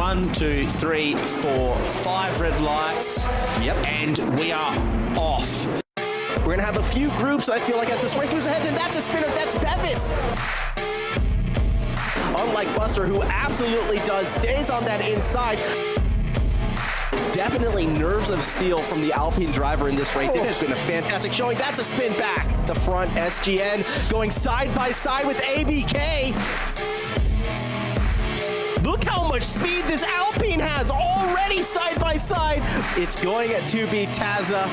1, 2, 3, 4, 5 red lights. Yep. And we are off. We're going to have a few groups, I feel like, as this race moves ahead, and that's a spinner. That's Bevis. Unlike Buster, who absolutely stays on that inside. Definitely nerves of steel from the Alpine driver in this race. It has been a fantastic showing. That's a spin back. The front SGN going side by side with ABK. Look how much speed this Alpine has already side by side. It's going to be Taza.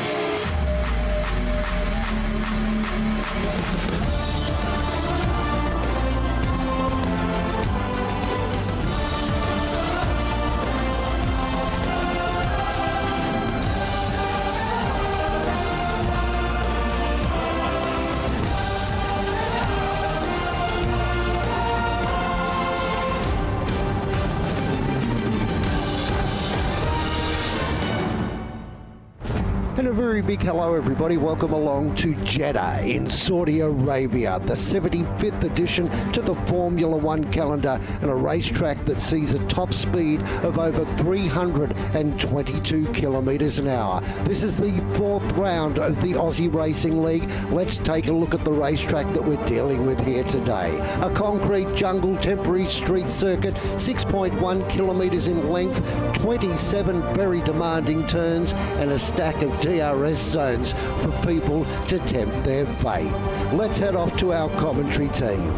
And a very big hello everybody, welcome along to Jeddah in Saudi Arabia, the 75th edition to the Formula One calendar, and a racetrack that sees a top speed of over 322 kilometres an hour. This is the fourth round of the Aussie Racing League. Let's take a look at the racetrack that we're dealing with here today. A concrete jungle temporary street circuit, 6.1 kilometres in length, 27 very demanding turns, and a stack of DRS zones for people to tempt their fate. Let's head off to our commentary team.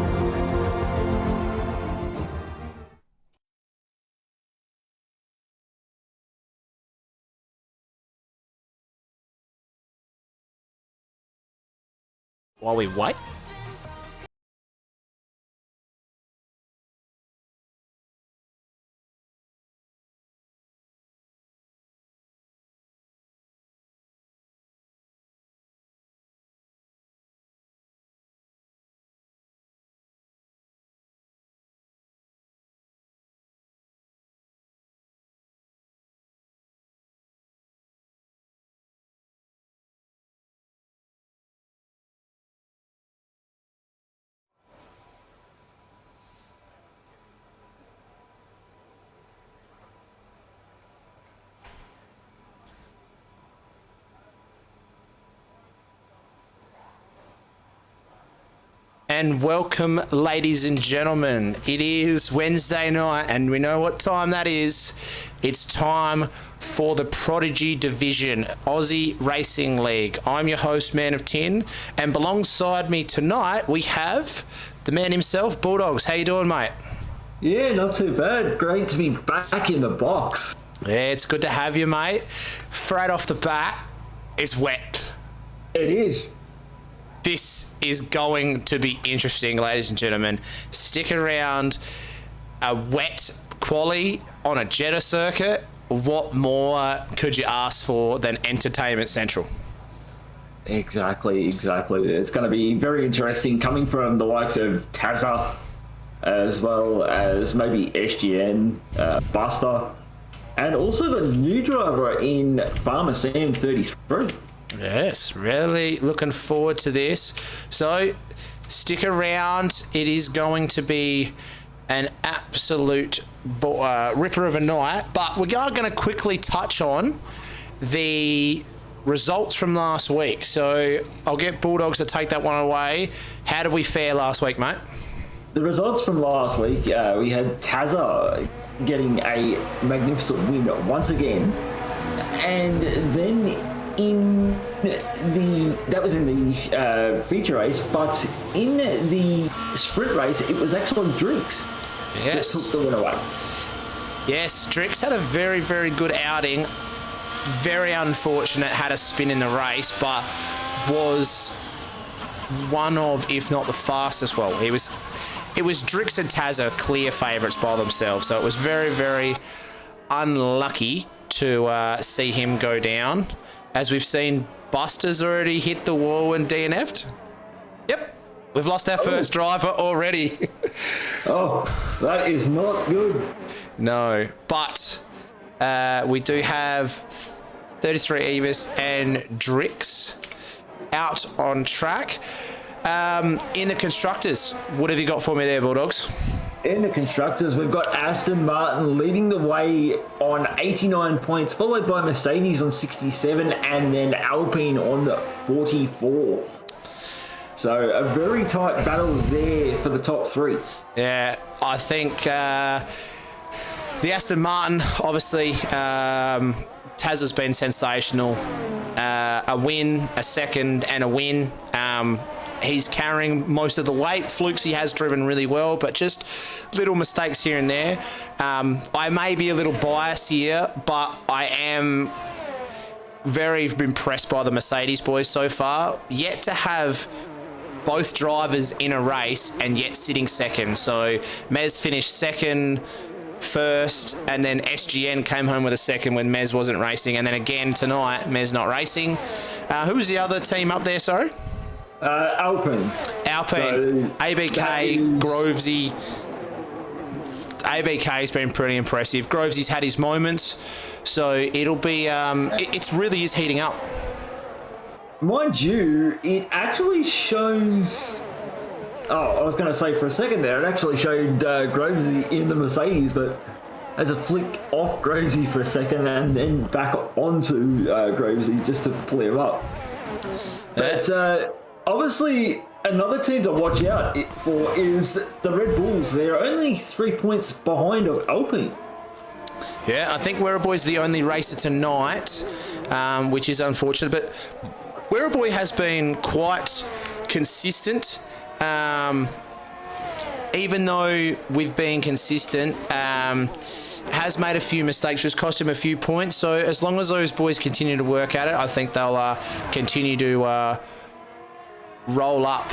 While we wait. And welcome, ladies and gentlemen. It is Wednesday night, and we know what time that is. It's time for the Prodigy Division, Aussie Racing League. I'm your host, Man of Tin, and alongside me tonight, we have the man himself, Bulldogs. How you doing, mate? Yeah, not too bad. Great to be back in the box. Yeah, it's good to have you, mate. Straight off the bat, it's wet. It is. This is going to be interesting, ladies and gentlemen. Stick around. A wet quali on a Jeddah circuit. What more could you ask for than Entertainment Central? Exactly. It's going to be very interesting coming from the likes of Taza, as well as maybe SGN, Buster, and also the new driver in Farmer Sam 33. Yes, really looking forward to this. So stick around. It is going to be an absolute ripper of a night. But we are going to quickly touch on the results from last week. So I'll get Bulldogs to take that one away. How did we fare last week, mate? The results from last week, we had Taza getting a magnificent win once again. And then that was in the feature race, but in the sprint race, it was actually Drix that took the win away. Yes, Drix had a very, very good outing. Very unfortunate, had a spin in the race, but was one of, if not the fastest. Well, it was Drix and Taza clear favourites by themselves, so it was very, very unlucky to see him go down. As we've seen, Buster's already hit the wall and DNF'd. Yep, we've lost our first driver already. Oh, that is not good. No, but we do have 33 Evis and Drix out on track. In the constructors, what have you got for me there, Bulldogs? In the constructors, we've got Aston Martin leading the way on 89 points, followed by Mercedes on 67, and then Alpine on 44. So a very tight battle there for the top three. Yeah, I think the Aston Martin, obviously, Taz has been sensational. A win, a second, and a win. He's carrying most of the weight. Fluxy has driven really well, but just little mistakes here and there. I may be a little biased here, but I am very impressed by the Mercedes boys so far. Yet to have both drivers in a race and yet sitting second. So Mez finished second, first, and then SGN came home with a second when Mez wasn't racing, and then again tonight Mez not racing. Who was the other team up there, sorry? Alpine. So ABK, Grovesy. ABK's been pretty impressive. Grovesy's had his moments, so it'll be it really is heating up. Mind you, it actually shows... Oh, I was going to say for a second there, it actually showed Grovesy in the Mercedes, but as a flick off Grovesy for a second and then back onto Grovesy just to pull him up. But obviously, another team to watch out for is the Red Bulls. They're only 3 points behind of Alpine. Yeah, I think Werribee the only racer tonight, which is unfortunate, but Werribee has been quite consistent. Even though we've been consistent, has made a few mistakes, which cost him a few points. So as long as those boys continue to work at it, I think they'll continue to roll up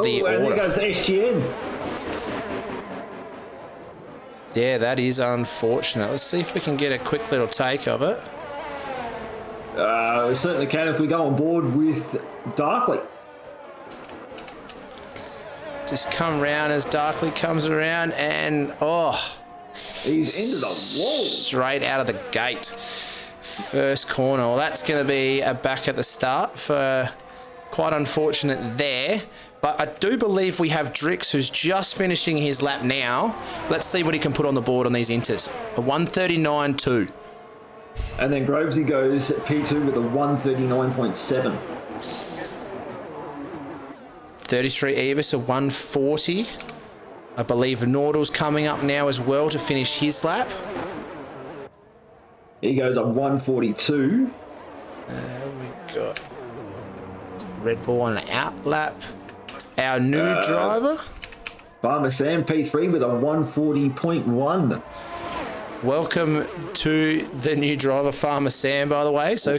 the order. And there goes SGN. Yeah, that is unfortunate. Let's see if we can get a quick little take of it. We certainly can if we go on board with Darkley. Just come round as Darkley comes around, and he's into the wall. Straight out of the gate. First corner. Well, that's going to be a back at the start for quite unfortunate there. But I do believe we have Drix, who's just finishing his lap now. Let's see what he can put on the board on these inters. A 139.2. And then Grovesy goes P2 with a 139.7. 33 Evis, a 140. I believe Nordal's coming up now as well to finish his lap. He goes a 142. We got Red Bull on an out lap. Our new driver. Farmer Sam P3 with a 140.1. Welcome to the new driver, Farmer Sam, by the way. So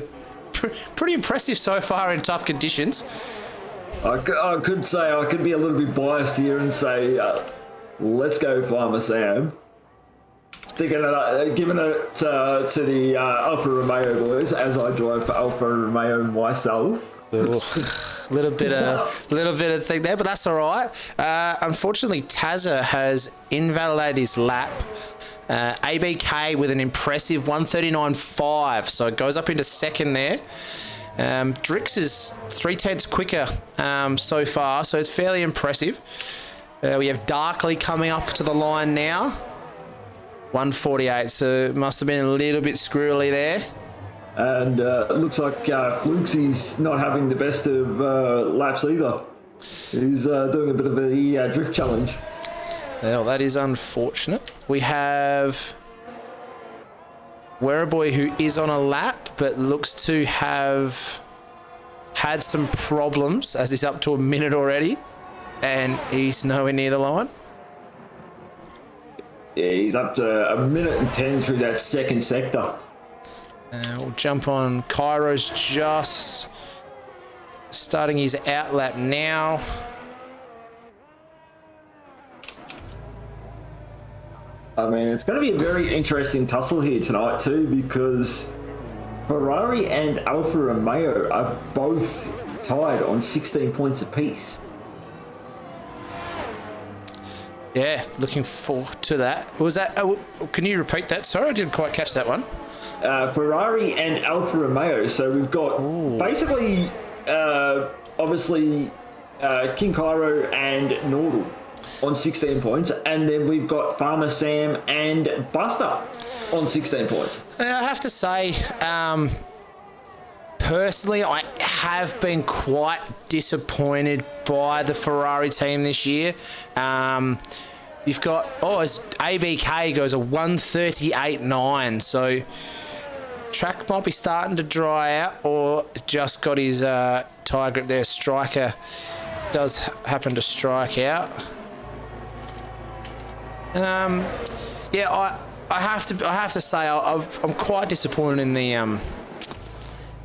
pretty impressive so far in tough conditions. I could say I could be a little bit biased here and say, let's go Farmer Sam. Giving it to the Alfa Romeo boys as I drive for Alfa Romeo myself. little bit of thing there, but that's all right. Unfortunately, Tazza has invalidated his lap. ABK with an impressive 139.5, so it goes up into second there. Drix is 0.3 quicker so far, so it's fairly impressive. We have Darkley coming up to the line now. 148, so it must have been a little bit squirrely there. And it looks like Fluxy's not having the best of laps either. He's doing a bit of a drift challenge. Well, that is unfortunate. We have Werribee, who is on a lap, but looks to have had some problems as he's up to a minute already, and he's nowhere near the line. Yeah, he's up to a minute and 10 through that second sector. We'll jump on. Cairo's just starting his out lap now. I mean, it's going to be a very interesting tussle here tonight too, because Ferrari and Alfa Romeo are both tied on 16 points apiece. Yeah, looking forward to that. Was that? Can you repeat that? Sorry, I didn't quite catch that one. Ferrari and Alfa Romeo. So we've got basically, obviously, King Cairo and Nordal. on 16 points, and then we've got Farmer Sam and Buster on 16 points. I have to say, personally, I have been quite disappointed by the Ferrari team this year. You've got, as ABK goes a 138.9, so track might be starting to dry out, or just got his tyre grip there. Striker does happen to strike out. I have to say I'm quite disappointed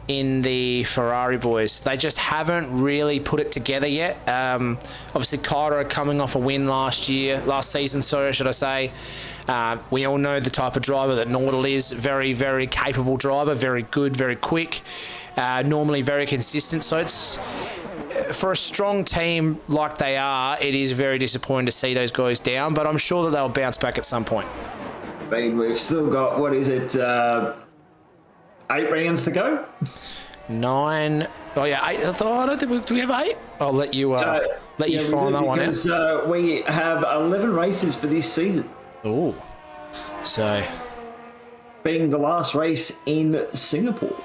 in the Ferrari boys. They just haven't really put it together yet. Obviously, Cairo coming off a win last season, should I say. We all know the type of driver that Nordal is. Very, very capable driver, very good, very quick, normally very consistent. So it's, for a strong team like they are, it is very disappointing to see those guys down, but I'm sure that they'll bounce back at some point. I mean, we've still got, 8 rounds to go? 9. Oh yeah, 8. I don't think do we have 8? I'll let you find that one out. Because we have 11 races for this season. Oh, so being the last race in Singapore.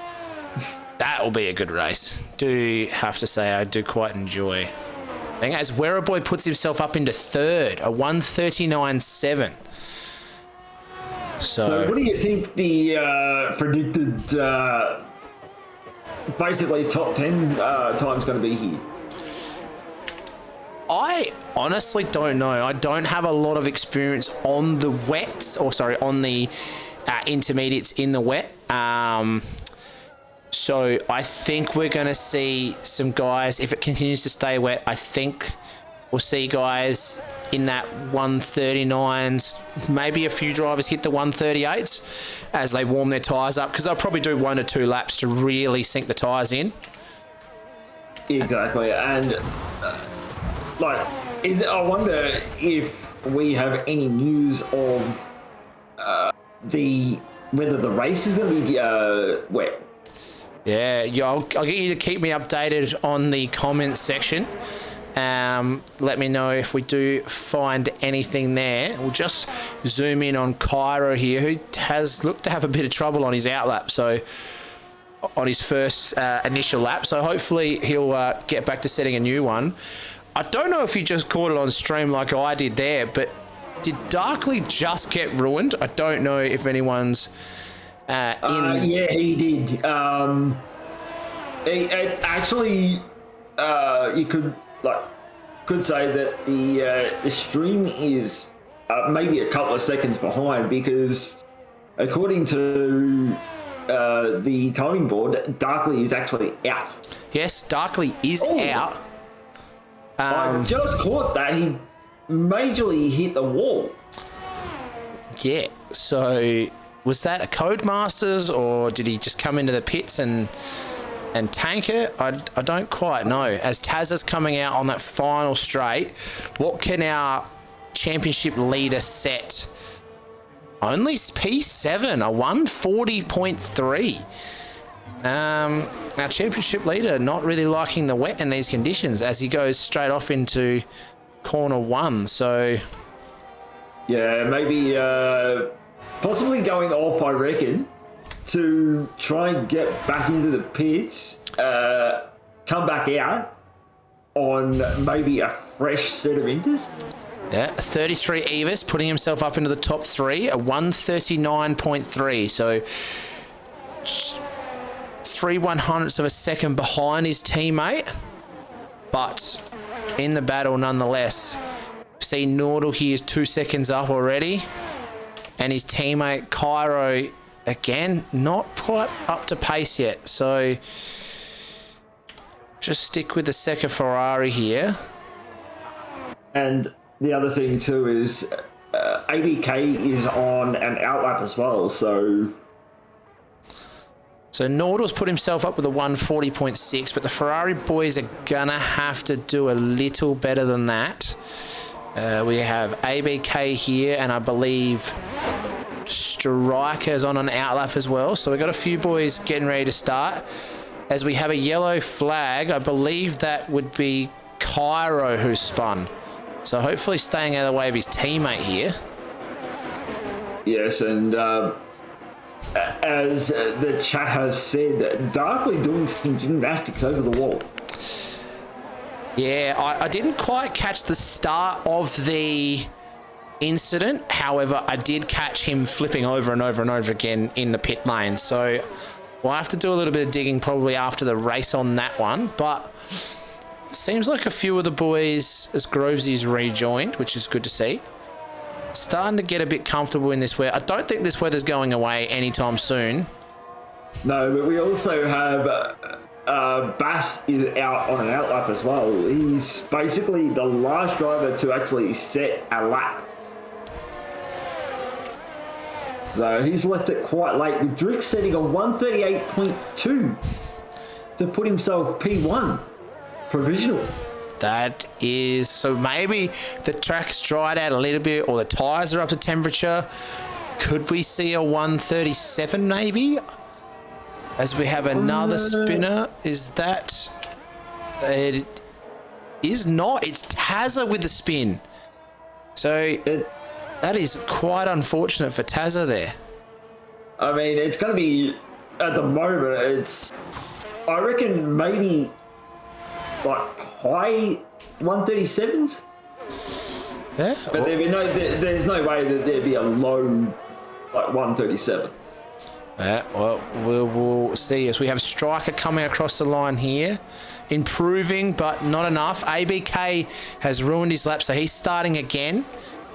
That will be a good race. Do have to say I do quite enjoy. I think as Werribee puts himself up into third, a 139.7. So what do you think the predicted basically top 10 time's going to be here? I honestly don't know. I don't have a lot of experience on the wets, on the intermediates in the wet. So I think we're going to see some guys, if it continues to stay wet, I think we'll see guys in that 139s, maybe a few drivers hit the 138s as they warm their tyres up, because they'll probably do 1 or 2 laps to really sink the tyres in. Exactly, and I wonder if we have any news of whether the race is going to be wet. Yeah, I'll get you to keep me updated on the comments section. Let me know if we do find anything there. We'll just zoom in on Cairo here, who has looked to have a bit of trouble on his outlap, so on his first initial lap. So hopefully he'll get back to setting a new one. I don't know if you just caught it on stream like I did there, but did Darkly just get ruined? I don't know if anyone's in. Yeah, he did. It's actually you could say that the stream is maybe a couple of seconds behind, because according to the timing board, Darkly is actually out. Yes, Darkly is out. I just caught that. He majorly hit the wall. Yeah, so was that a Codemasters, or did he just come into the pits and tank it? I don't quite know. As Taz is coming out on that final straight, what can our championship leader set? Only P7, a 140.3. Our championship leader not really liking the wet in these conditions as he goes straight off into corner 1. So yeah, maybe possibly going off, I reckon, to try and get back into the pits, come back out on maybe a fresh set of inters. Yeah, 33 Evis putting himself up into the top 3, a 139.3. So 3/100ths of a second behind his teammate, but in the battle nonetheless. See Nordal here is 2 seconds up already, and his teammate Cairo again not quite up to pace yet. So just stick with the second Ferrari here. And the other thing too is ABK is on an outlap as well, so Nordal's put himself up with a 140.6, but the Ferrari boys are gonna have to do a little better than that. We have ABK here, and I believe Striker's on an outlap as well. So we've got a few boys getting ready to start. As we have a yellow flag, I believe that would be Cairo who spun. So hopefully staying out of the way of his teammate here. Yes, and as the chat has said, Darkly doing some gymnastics over the wall. Yeah, I didn't quite catch the start of the incident. However, I did catch him flipping over and over and over again in the pit lane. So we'll have to do a little bit of digging probably after the race on that one. But seems like a few of the boys, as Grovesy's rejoined, which is good to see. Starting to get a bit comfortable in this weather. I don't think this weather's going away anytime soon. No, but we also have Bass is out on an outlap as well. He's basically the last driver to actually set a lap. So he's left it quite late, with Drix setting a 138.2 to put himself P1 provisional. That is, so maybe the track's dried out a little bit, or the tyres are up to temperature. Could we see a 137 maybe? As we have another spinner. Is that... It is not. It's Tazza with the spin. So that is quite unfortunate for Tazza there. I mean, it's going to be, at the moment, it's, I reckon maybe like high 137s. Yeah. But there's no way that there'd be a low like 137. Well, we'll see as we have a striker coming across the line here. Improving, but not enough. ABK has ruined his lap, so he's starting again.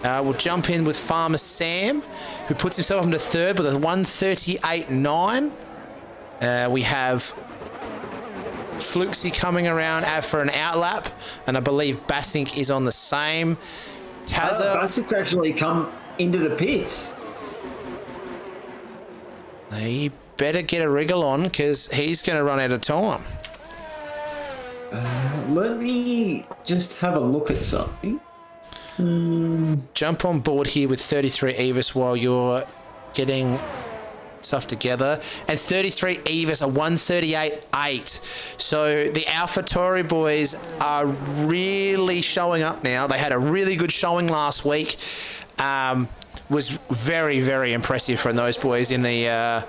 We'll jump in with Farmer Sam, who puts himself into third with a 138.9. We have Fluxy coming around for an outlap, and I believe Bassink is on the same. Tazza... Bassink's actually come into the pits. He better get a wriggle on, because he's going to run out of time. Let me just have a look at something. Jump on board here with 33 Evis while you're getting stuff together. And 33 Evis, a 138.8. So the AlphaTauri boys are really showing up now. They had a really good showing last week. Was very, very impressive from those boys in the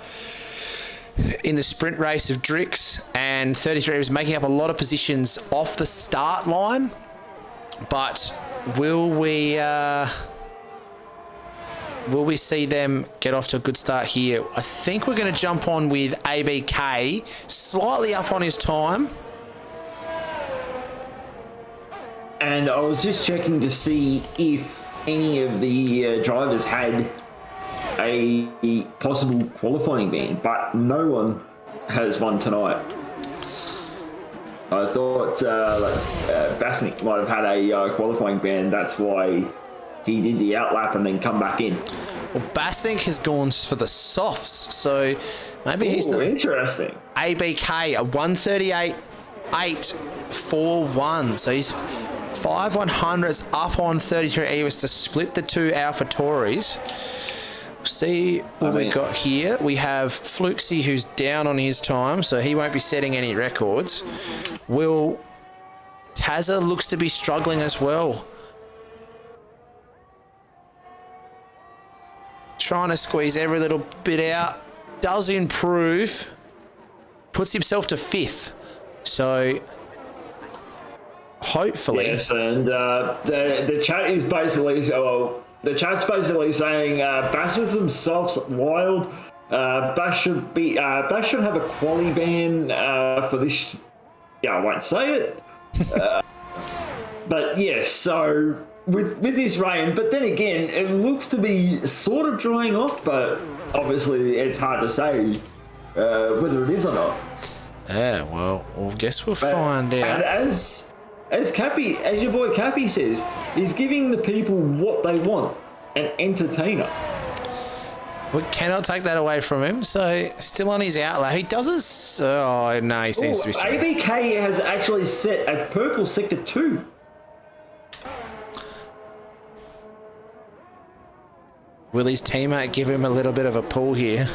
sprint race of Drix, and 33 was making up a lot of positions off the start line. But will we see them get off to a good start here? I think we're going to jump on with ABK, slightly up on his time. And I was just checking to see if any of the drivers had a possible qualifying ban, but no one has one tonight. I thought Basnik might have had a qualifying ban. That's why he did the outlap and then come back in. Well, Bassink has gone for the softs, so maybe he's not. Interesting. ABK, a 138.841. So he's 5/100s up on 33 Evis to split the two AlphaTauris. See what we got here. We have Fluxy, who's down on his time, so he won't be setting any records. Tazza looks to be struggling as well. Trying to squeeze every little bit out. Does improve. Puts himself to 5th. So hopefully. Yes, and the chat is basically the chat's basically saying Bass with themselves wild. Bass should have a quali ban for this. Yeah, I won't say it. But yes, so with this rain, but then again, it looks to be sort of drying off, but obviously it's hard to say whether it is or not. Yeah, well, guess we'll find out. And as your boy Cappy says, he's giving the people what they want, an entertainer. We cannot take that away from him. So still on his outlap. He doesn't. Oh no, he seems to be. ABK has actually set a purple sector 2. Will his teammate give him a little bit of a pull here?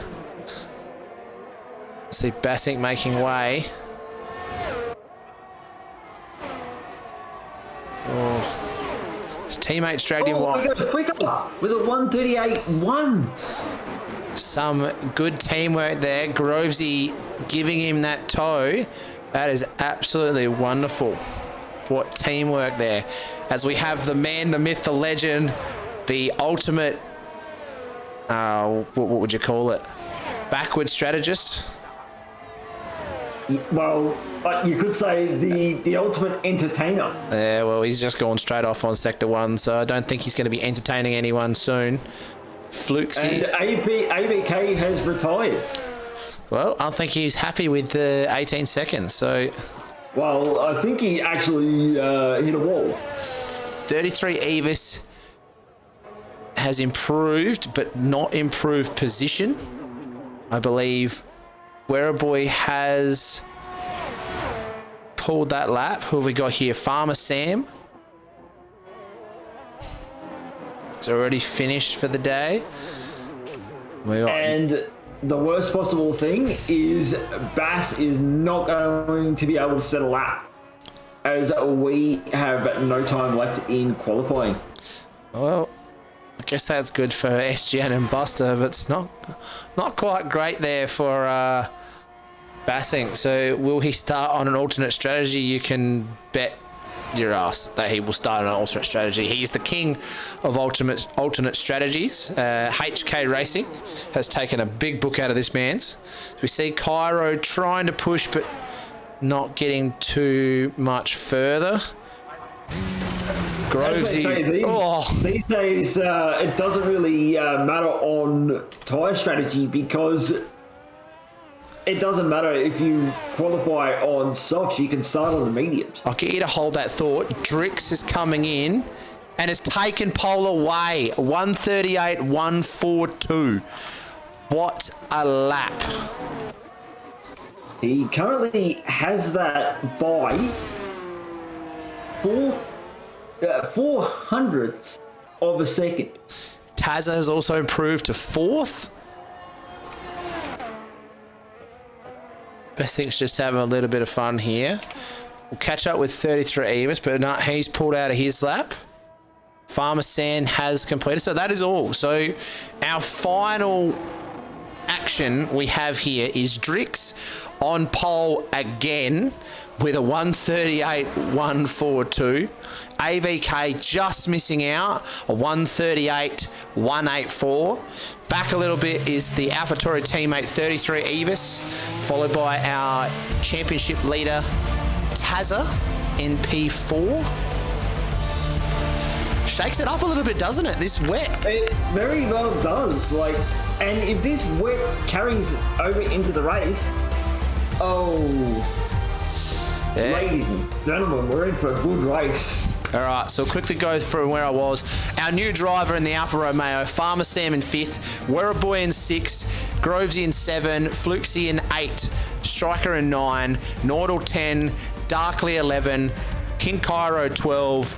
See Bassink making way. Oh. Teammates dragged him Oh, wide. it goes quicker with a 1:38.1. Some good teamwork there. Grovesy giving him that toe. That is absolutely wonderful. What teamwork there. As we have the man, the myth, the legend, the ultimate, what would you call it? Backward strategist? Well, you could say the ultimate entertainer. Yeah, well, he's just gone straight off on Sector 1, so I don't think he's going to be entertaining anyone soon. Fluxy. And ABK has retired. Well, I think he's happy with the 18 seconds, so... Well, I think he actually hit a wall. 33 Evis has improved, but not improved position. I believe Werribee has pulled that lap. Who have we got here? Farmer Sam. It's already finished for the day. And the worst possible thing is Bass is not going to be able to set a lap, as we have no time left in qualifying. Well, I guess that's good for SGN and Buster, but it's not quite great there for Bassing. So will he start on an alternate strategy? You can bet your ass that he will start on an alternate strategy. He's the king of alternate strategies. HK Racing has taken a big book out of this man's. We see Cairo trying to push, but not getting too much further. Grovesy. These days, it doesn't really matter on tyre strategy, because it doesn't matter if you qualify on softs, you can start on the mediums. I'll get you to hold that thought. Drix is coming in and has taken pole away. 138.142. What a lap. He currently has that by 4 hundredths of a second. Tazza has also improved to 4th. Best thing's just having a little bit of fun here. We'll catch up with 33 Evis, but no, he's pulled out of his lap. Farmer Sand has completed. So that is all. So our final action we have here is Drix on pole again with a 138.142. AVK just missing out, a 138.184. Back a little bit is the AlphaTauri teammate 33 Evis, followed by our championship leader Tazza in P4. Shakes it up a little bit, doesn't it? This wet. It very well does. And if this wet carries over into the race, Yeah. ladies and gentlemen, we're in for a good race. All right, so quickly go through where I was. Our new driver in the Alfa Romeo, Farmer Sam in 5th, Werribee in 6th, Grovesy in 7, Fluxy in 8, Striker in 9, Nordal 10, Darkly 11, King Cairo 12,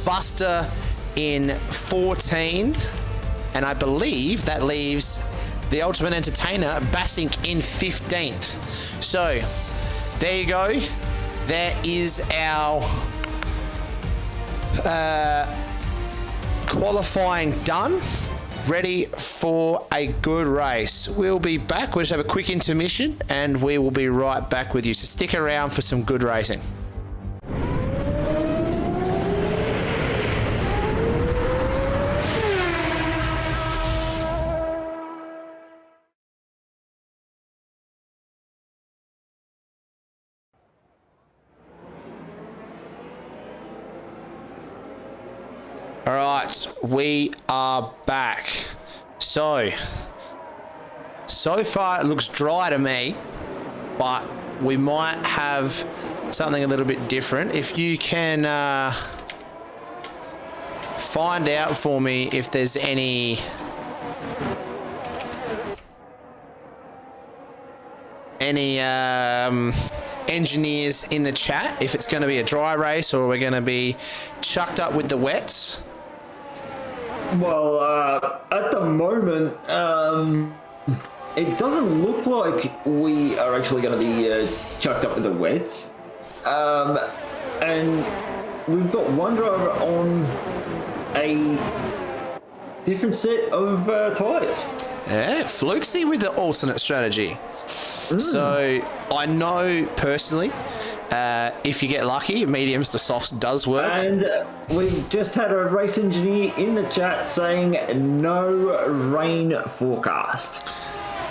Buster in 14, and I believe that leaves the Ultimate Entertainer, Bassink, in 15th. So, there you go. That is our qualifying done. Ready for a good race. We'll be back. We'll just have a quick intermission and we will be right back with you. So stick around for some good racing. All right, we are back. So far it looks dry to me, but we might have something a little bit different. If you can find out for me if there's any engineers in the chat, if it's going to be a dry race or we're going to be chucked up with the wets. Well, at the moment, it doesn't look like we are actually going to be chucked up with the wets. And we've got one driver on a different set of tyres. Yeah, Flukesy with the alternate strategy. So I know personally, if you get lucky, mediums to softs does work. And we've just had a race engineer in the chat saying no rain forecast.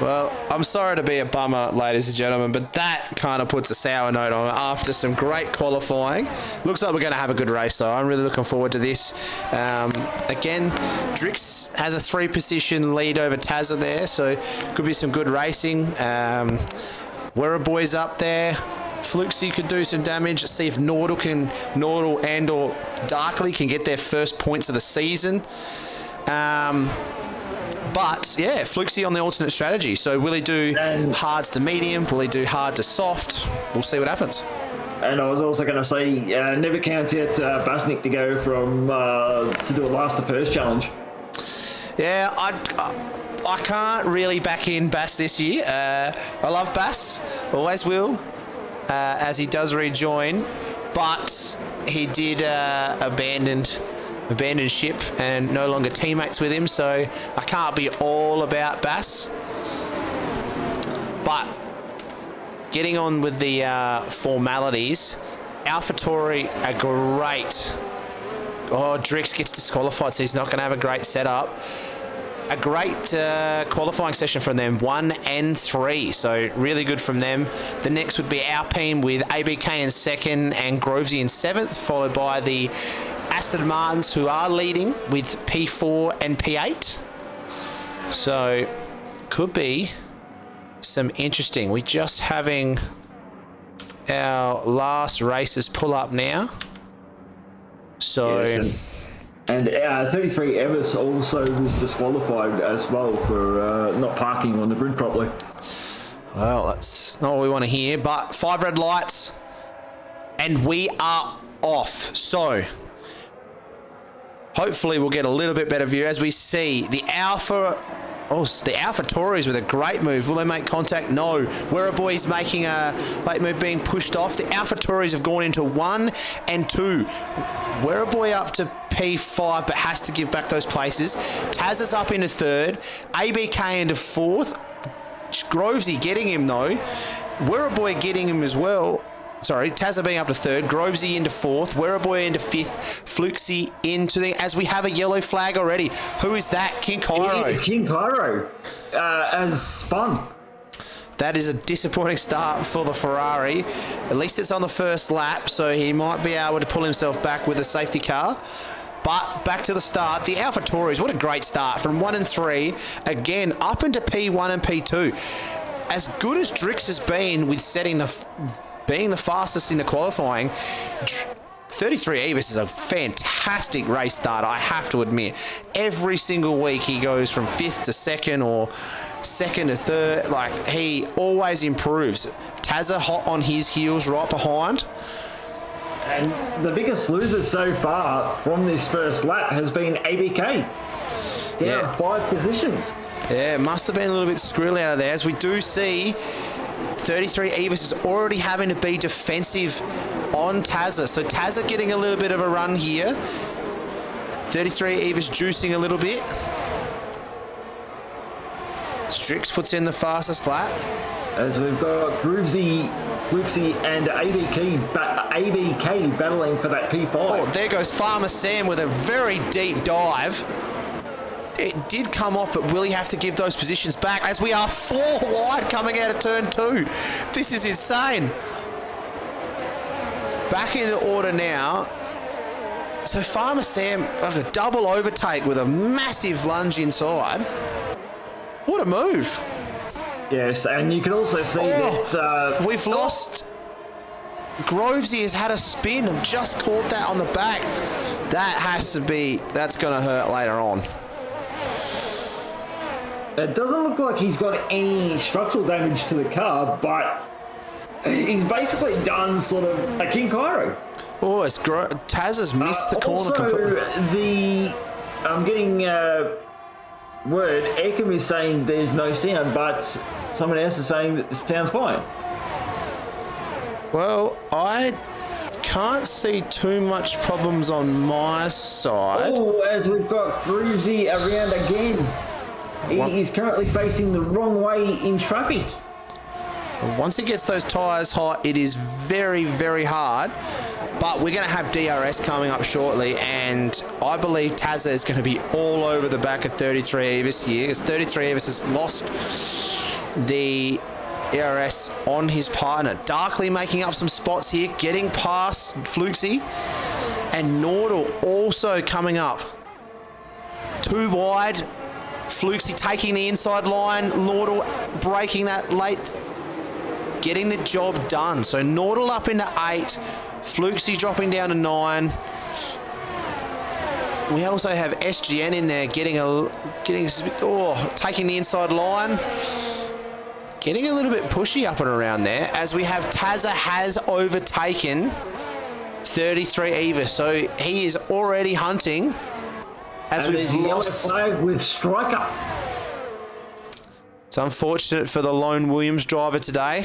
Well, I'm sorry to be a bummer, ladies and gentlemen, but that kind of puts a sour note on it after some great qualifying. Looks like we're going to have a good race, though. I'm really looking forward to this. Again, Drix has a 3-position lead over Tazza there, so could be some good racing. Werribboy's up there. Flukesy could do some damage. See if Nordal and or Darkley can get their first points of the season. But yeah, Flukesy on the alternate strategy. So will he do hards to medium? Will he do hard to soft? We'll see what happens. And I was also going to say, never count out Basnik to go from to do a last to first challenge. Yeah, I can't really back in Bass this year. I love Bass, always will, as he does rejoin. But he did abandon ship and no longer teammates with him, so I can't be all about Bass. But getting on with the formalities, AlphaTauri are great. Oh, Drix gets disqualified, so he's not going to have a great setup. A great qualifying session from them, 1 and 3, so really good from them. The next would be Alpine with ABK in 2nd and Grovesy in 7th, followed by the Aston Martins, who are leading with P4 and P8. So could be some interesting. We're just having our last races pull up now. So. Yes, and 33 Evers also was disqualified as well for not parking on the grid properly. Well, that's not what we want to hear, but 5 red lights and we are off. So hopefully we'll get a little bit better view as we see the AlphaTauris with a great move. Will they make contact? No. Werribboy's making a late move, being pushed off. The AlphaTauris have gone into 1 and 2. Werribboy up to P5, but has to give back those places. Taz is up into 3rd. ABK into 4th. Grovesy getting him though. Werribboy getting him as well. Sorry, Tazza being up to 3rd, Grovesy into 4th, Werribboy into 5th, Flukesy into the... As we have a yellow flag already. Who is that? King Cairo. It is King Cairo as spun. That is a disappointing start for the Ferrari. At least it's on the first lap, so he might be able to pull himself back with a safety car. But back to the start, the AlphaTauris, what a great start. From 1 and 3, again, up into P1 and P2. As good as Drix has been with being the fastest in the qualifying, 33 Evis is a fantastic race starter, I have to admit. Every single week he goes from 5th to 2nd or 2nd to 3rd. Like, he always improves. Tazza hot on his heels right behind. And the biggest loser so far from this first lap has been ABK. Down 5 positions. Yeah, must have been a little bit squirrely out of there, as we do see 33 Evis is already having to be defensive on Tazza. So Tazza getting a little bit of a run here. 33 Evis juicing a little bit. Strix puts in the fastest lap. As we've got Groovesy, Flukesy and ABK battling for that P5. Oh, there goes Farmer Sam with a very deep dive. It did come off, but will he have to give those positions back as we are 4 wide coming out of turn 2? This is insane. Back into order now. So Farmer Sam, like a double overtake with a massive lunge inside. What a move. Yes, and you can also see that... we've lost... Grovesy has had a spin and just caught that on the back. That has to be... That's going to hurt later on. It doesn't look like he's got any structural damage to the car, but he's basically done sort of a King Cairo. Oh, Taz has missed the corner completely. I'm getting word, Ekim is saying there's no sound, but someone else is saying that the sound's fine. Well, I can't see too much problems on my side. Oh, as we've got Bruzy around again. He is currently facing the wrong way in traffic. Once he gets those tyres hot, it is very, very hard. But we're going to have DRS coming up shortly, and I believe Tazza is going to be all over the back of 33 Evis here, because 33 Evis has lost the ERS on his partner. Darkly making up some spots here, getting past Fluxy, and Nordal also coming up. Too wide. Fluxy taking the inside line. Nordal breaking that late, getting the job done. So Nordal up into 8. Fluxy dropping down to 9. We also have SGN in there taking the inside line. Getting a little bit pushy up and around there, as we have Tazza has overtaken 33 Evis. So he is already hunting. As and we've lost flag with Striker. It's unfortunate for the lone Williams driver today,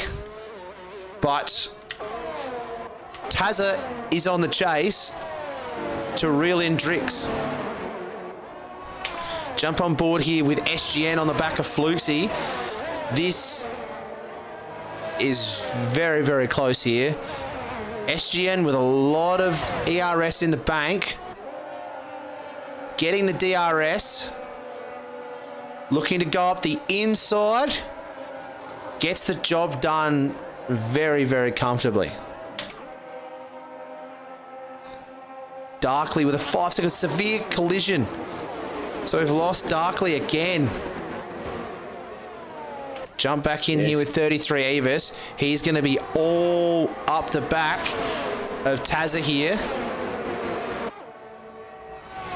but Tazza is on the chase to reel in Drix. Jump on board here with SGN on the back of Fluxy. This is very, very close here. SGN with a lot of ERS in the bank. Getting the DRS. Looking to go up the inside. Gets the job done very, very comfortably. Darkly with a 5-second severe collision. So we've lost Darkly again. Jump back in here with 33 Evis. He's going to be all up the back of Tazza here.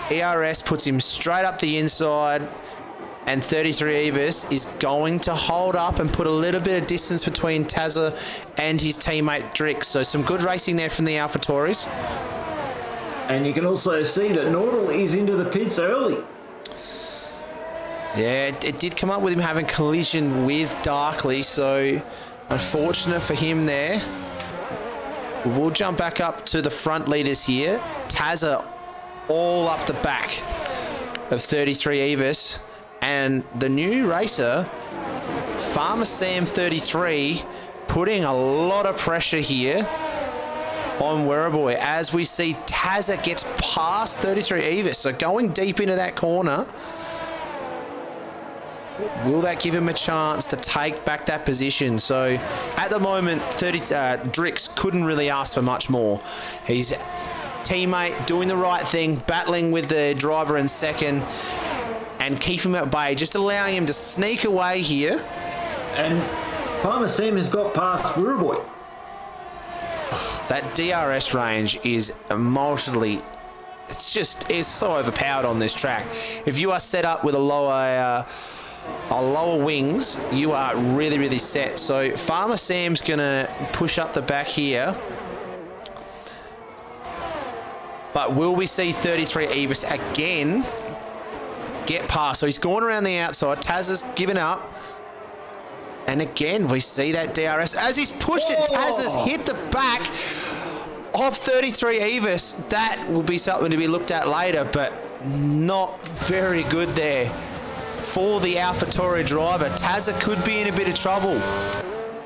ERS puts him straight up the inside, and 33 Evis is going to hold up and put a little bit of distance between Tazza and his teammate Drix. So some good racing there from the AlphaTauris. And you can also see that Nordal is into the pits early. Yeah, it did come up with him having collision with Darkly, so unfortunate for him there. We'll jump back up to the front leaders here. Tazza all up the back of 33 Evis, and the new racer, Farmer Sam 33, putting a lot of pressure here on Werribee as we see Tazza gets past 33 Evis, so going deep into that corner. Will that give him a chance to take back that position? So at the moment, Drix couldn't really ask for much more. His teammate doing the right thing, battling with the driver in second, and keep him at bay, just allowing him to sneak away here. And Farmer Sam has got past Werribee. That DRS range is emotionally, it's so overpowered on this track. If you are set up with a lower wings, you are really, really set. So Farmer Sam's gonna push up the back here. But will we see 33 Evis again get past? So he's gone around the outside. Tazza's given up. And again, we see that DRS. As he's pushed it, Tazza's hit the back of 33 Evis. That will be something to be looked at later, but not very good there for the AlphaTauri driver. Tazza could be in a bit of trouble.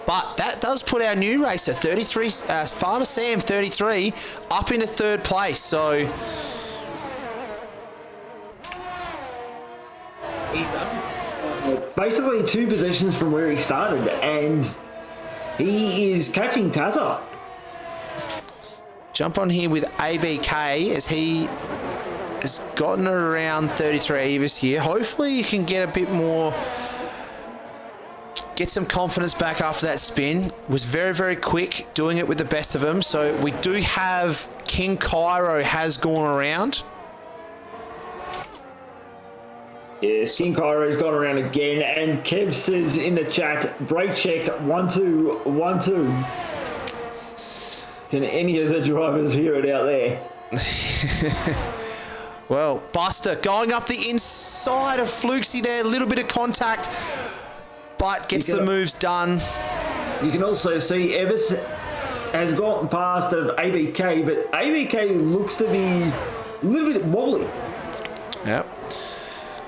But that does put our new racer, Farmer Sam 33, up into third place. So he's basically 2 positions from where he started, and he is catching Tazza. Jump on here with ABK as he has gotten around 33 Evis here. Hopefully you can get a bit more, get some confidence back after that spin. Was very, very quick doing it with the best of them. So we do have King Cairo has gone around. Yes, King Cairo's gone around again, and Kev says in the chat, brake check 1 2 1 2. Can any of the drivers hear it out there? Well, Buster going up the inside of Fluxy there, a little bit of contact, but gets the moves done. You can also see Evis has gotten past of ABK, but ABK looks to be a little bit wobbly. Yep.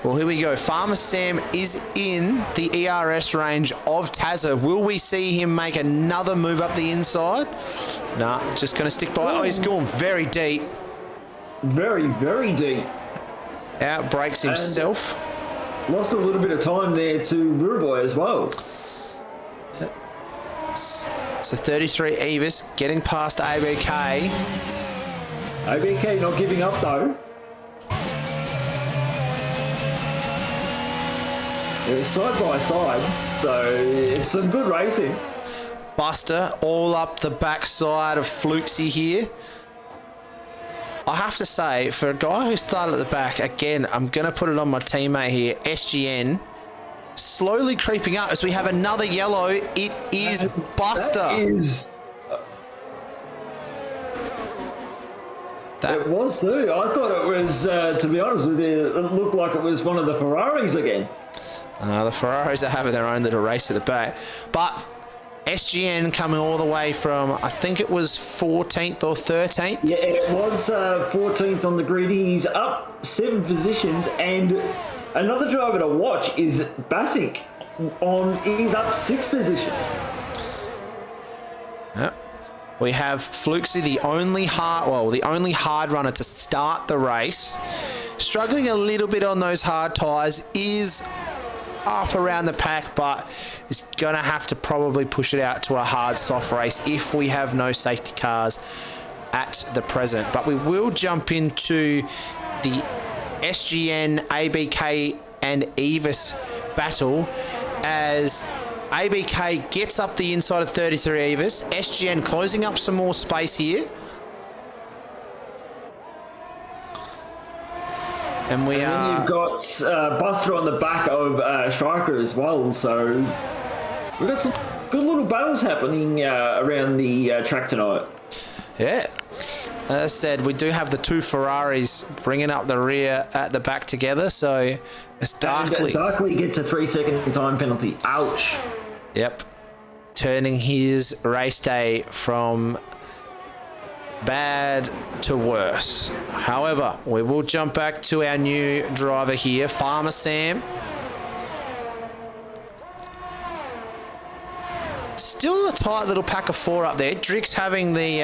Well, here we go. Farmer Sam is in the ERS range of Tazza. Will we see him make another move up the inside? Nah, just going to stick by. Oh, he's gone very deep. Very, very deep. Outbreaks himself. And lost a little bit of time there to Ruboy as well. So 33 Evis getting past ABK. ABK not giving up though. They're side by side, so it's some good racing. Buster all up the backside of Fluxy here. I have to say, for a guy who started at the back, again, I'm going to put it on my teammate here, SGN, slowly creeping up as we have another yellow. It is Buster. It was too. I thought it was, to be honest with you, it looked like it was one of the Ferraris again. The Ferraris are having their own little race at the back. But SGN coming all the way from, I think it was 14th or 13th. Yeah, it was 14th on the grid. He's up 7 positions, and another driver to watch is Basic. He's up 6 positions. Yep. We have Fluxy, the only hard runner to start the race. Struggling a little bit on those hard tyres, is up around the pack, but is going to have to probably push it out to a hard soft race if we have no safety cars at the present. But we will jump into the SGN, ABK and Evis battle as ABK gets up the inside of 33 Evis. SGN closing up some more space here. And then you've got Buster on the back of Striker as well, so we've got some good little battles happening around the track tonight. Yeah. As I said, we do have the 2 Ferraris bringing up the rear at the back together, so it's Darkly. Darkly gets a 3-second time penalty. Ouch. Yep. Turning his race day from bad to worse. However, we will jump back to our new driver here, Farmer Sam. Still a tight little pack of 4 up there. Drix having the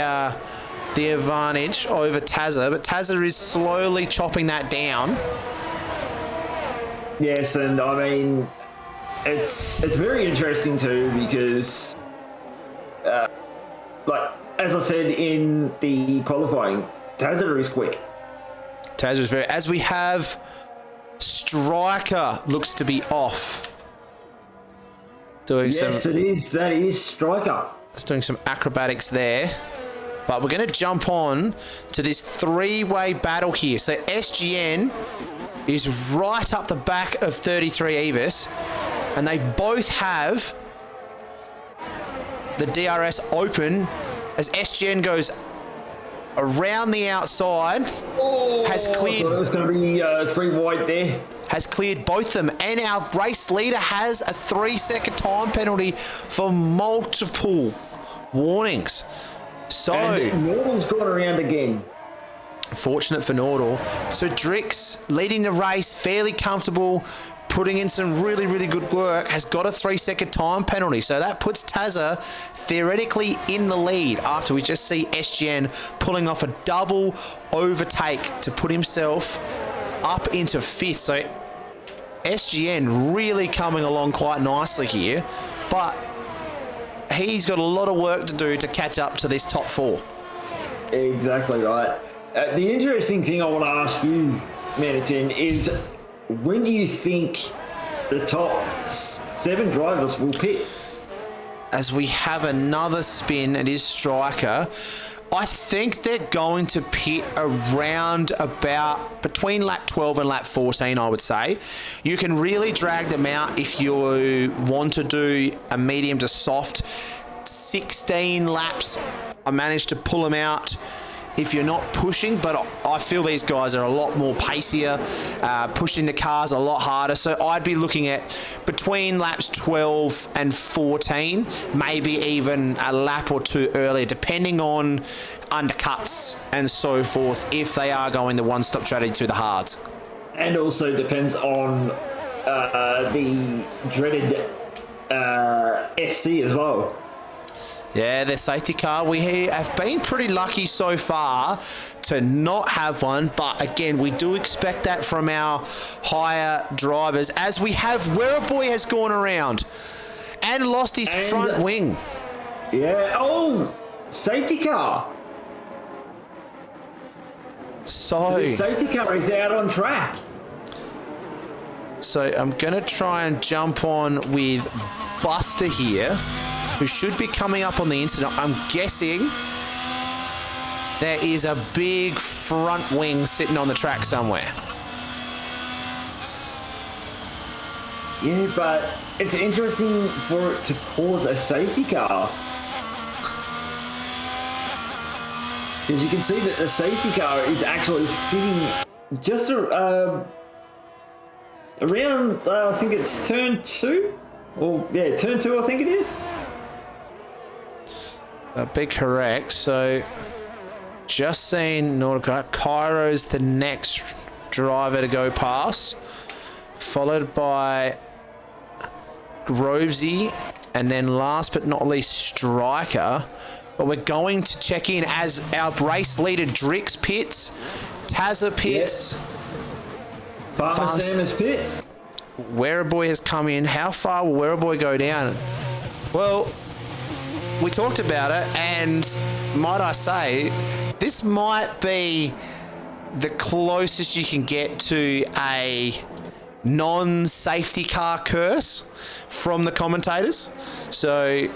advantage over Tazza, but Tazza is slowly chopping that down. Yes, and I mean, it's very interesting too because, as I said in the qualifying, Tazza is quick. Tazza is very... As we have Striker looks to be off. Yes, it is. That is Striker. It's doing some acrobatics there. But we're going to jump on to this 3-way battle here. So SGN is right up the back of 33 Evis. And they both have the DRS open as SGN goes around the outside, has cleared. It was going to be 3 wide there. Has cleared both them, and our race leader has a 3-second time penalty for multiple warnings. So Nordal's gone around again. Fortunate for Nordal. So Drix leading the race, fairly comfortable, putting in some really, really good work, has got a 3-second time penalty. So that puts Tazza theoretically in the lead after we just see SGN pulling off a double overtake to put himself up into 5th. So SGN really coming along quite nicely here, but he's got a lot of work to do to catch up to this top 4. Exactly right. The interesting thing I want to ask you, Managin, is when do you think the top 7 drivers will pit? As we have another spin, it is Striker. I think they're going to pit around about between lap 12 and lap 14, I would say. You can really drag them out if you want to do a medium to soft. 16 laps, I managed to pull them out if you're not pushing, but I feel these guys are a lot more pacier, pushing the cars a lot harder. So I'd be looking at between laps 12 and 14, maybe even a lap or two earlier, depending on undercuts and so forth, if they are going the one-stop strategy to the hards. And also depends on the dreaded SC as well. Yeah, their safety car. We have been pretty lucky so far to not have one, but again, we do expect that from our higher drivers, as we have Werribee has gone around and lost his front wing. Yeah. Oh, safety car. So The safety car is out on track. So I'm going to try and jump on with Buster here, who should be coming up on the incident. I'm guessing there is a big front wing sitting on the track somewhere. Yeah, but it's interesting for it to cause a safety car. Because you can see that the safety car is actually sitting just around, I think it's turn 2? Or, yeah, turn 2 I think it is. Be correct. So just seen Nordica. Cairo's the next driver to go past, followed by Grovesy, and then last but not least Striker. But we're going to check in as our race leader Drix pits, Tazza pits, Farmer Sam's pit. Werribee has come in. How far will Werribee go down? Well, we talked about it, and might I say, this might be the closest you can get to a non-safety car curse from the commentators. So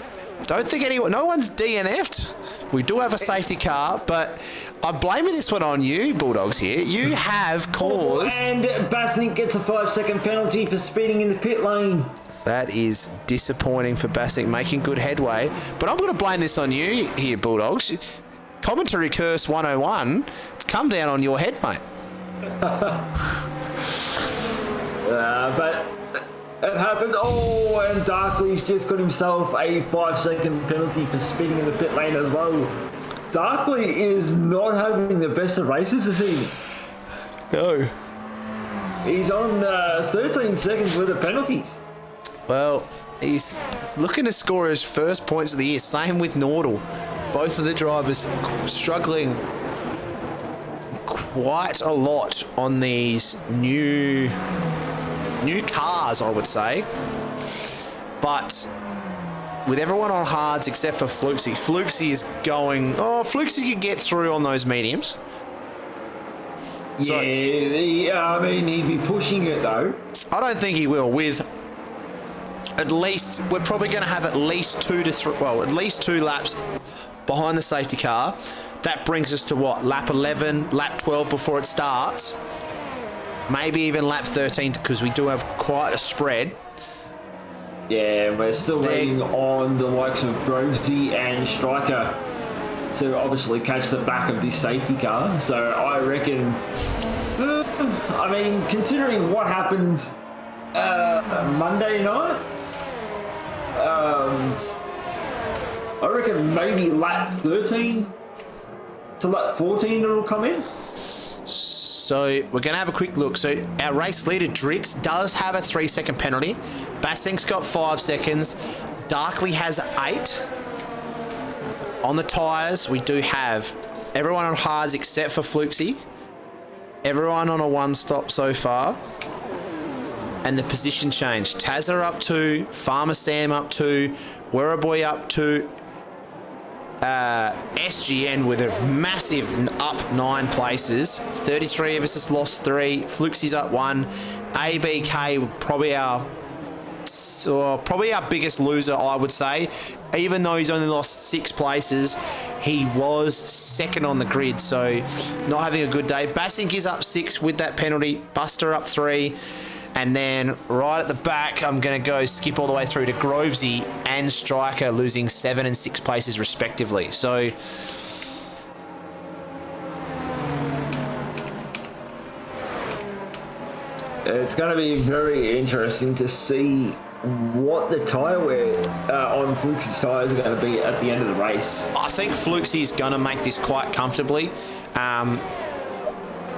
don't think no one's DNF'd. We do have a safety car, but I'm blaming this one on you, Bulldogs, here. You have caused... And Basnik gets a 5-second penalty for speeding in the pit lane. That is disappointing for Bassick, making good headway. But I'm going to blame this on you here, Bulldogs. Commentary curse 101. It's come down on your head, mate. But it happened. Oh, and Darkley's just got himself a 5-second penalty for speeding in the pit lane as well. Darkley is not having the best of races this evening. No. He's on 13 seconds worth of penalties. Well, he's looking to score his first points of the year. Same with Nordal. Both of the drivers struggling quite a lot on these new cars, I would say. But with everyone on hards except for Fluxy. Fluxy is going... Oh, Fluxy can get through on those mediums. So, yeah, I mean, he'd be pushing it though. I don't think he will. With at least... We're probably going to have at least 2 to 3... Well, at least 2 laps behind the safety car. That brings us to what? Lap 11, lap 12 before it starts. Maybe even lap 13, because we do have quite a spread. Yeah, we're still waiting on the likes of Grovesy and Striker to obviously catch the back of this safety car. So I reckon, I mean, considering what happened Monday night, I reckon maybe lap 13 to lap 14 it'll come in. So we're going to have a quick look. So our race leader, Drix, does have a 3-second penalty. Bassink's got 5 seconds. Darkley has 8. On the tyres, we do have everyone on hards except for Fluxy. Everyone on a 1-stop so far. And the position change. Tazza up 2, Farmer Sam up 2, Werribee up 2, SGN with a massive up 9 places. 33 of us has lost 3. Fluxy's up 1. ABK probably our biggest loser, I would say. Even though he's only lost 6 places, he was second on the grid, so not having a good day. Bassink is up 6 with that penalty. Buster up 3. And then right at the back, I'm going to go skip all the way through to Grovesy and Striker, losing 7 and 6 places respectively. So It's going to be very interesting to see what the tyre wear on Flukesy's tyres are going to be at the end of the race. I think Flukesy is going to make this quite comfortably.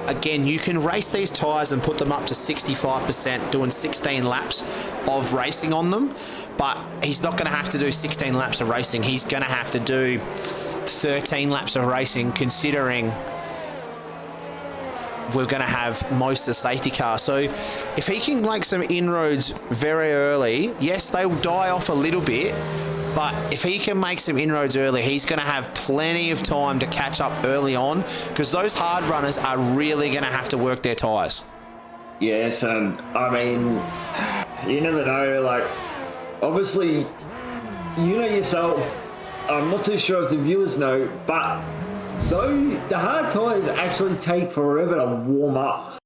Again, you can race these tyres and put them up to 65%, doing 16 laps of racing on them, but he's not going to have to do 16 laps of racing. He's going to have to do 13 laps of racing, considering we're going to have most of the safety car. So if he can make some inroads very early, yes, they will die off a little bit, but if he can make some inroads early, he's going to have plenty of time to catch up early on, because those hard runners are really going to have to work their tyres. Yes, and I mean, you never know, like, obviously, you know yourself, I'm not too sure if the viewers know, but though the hard tyres actually take forever to warm up.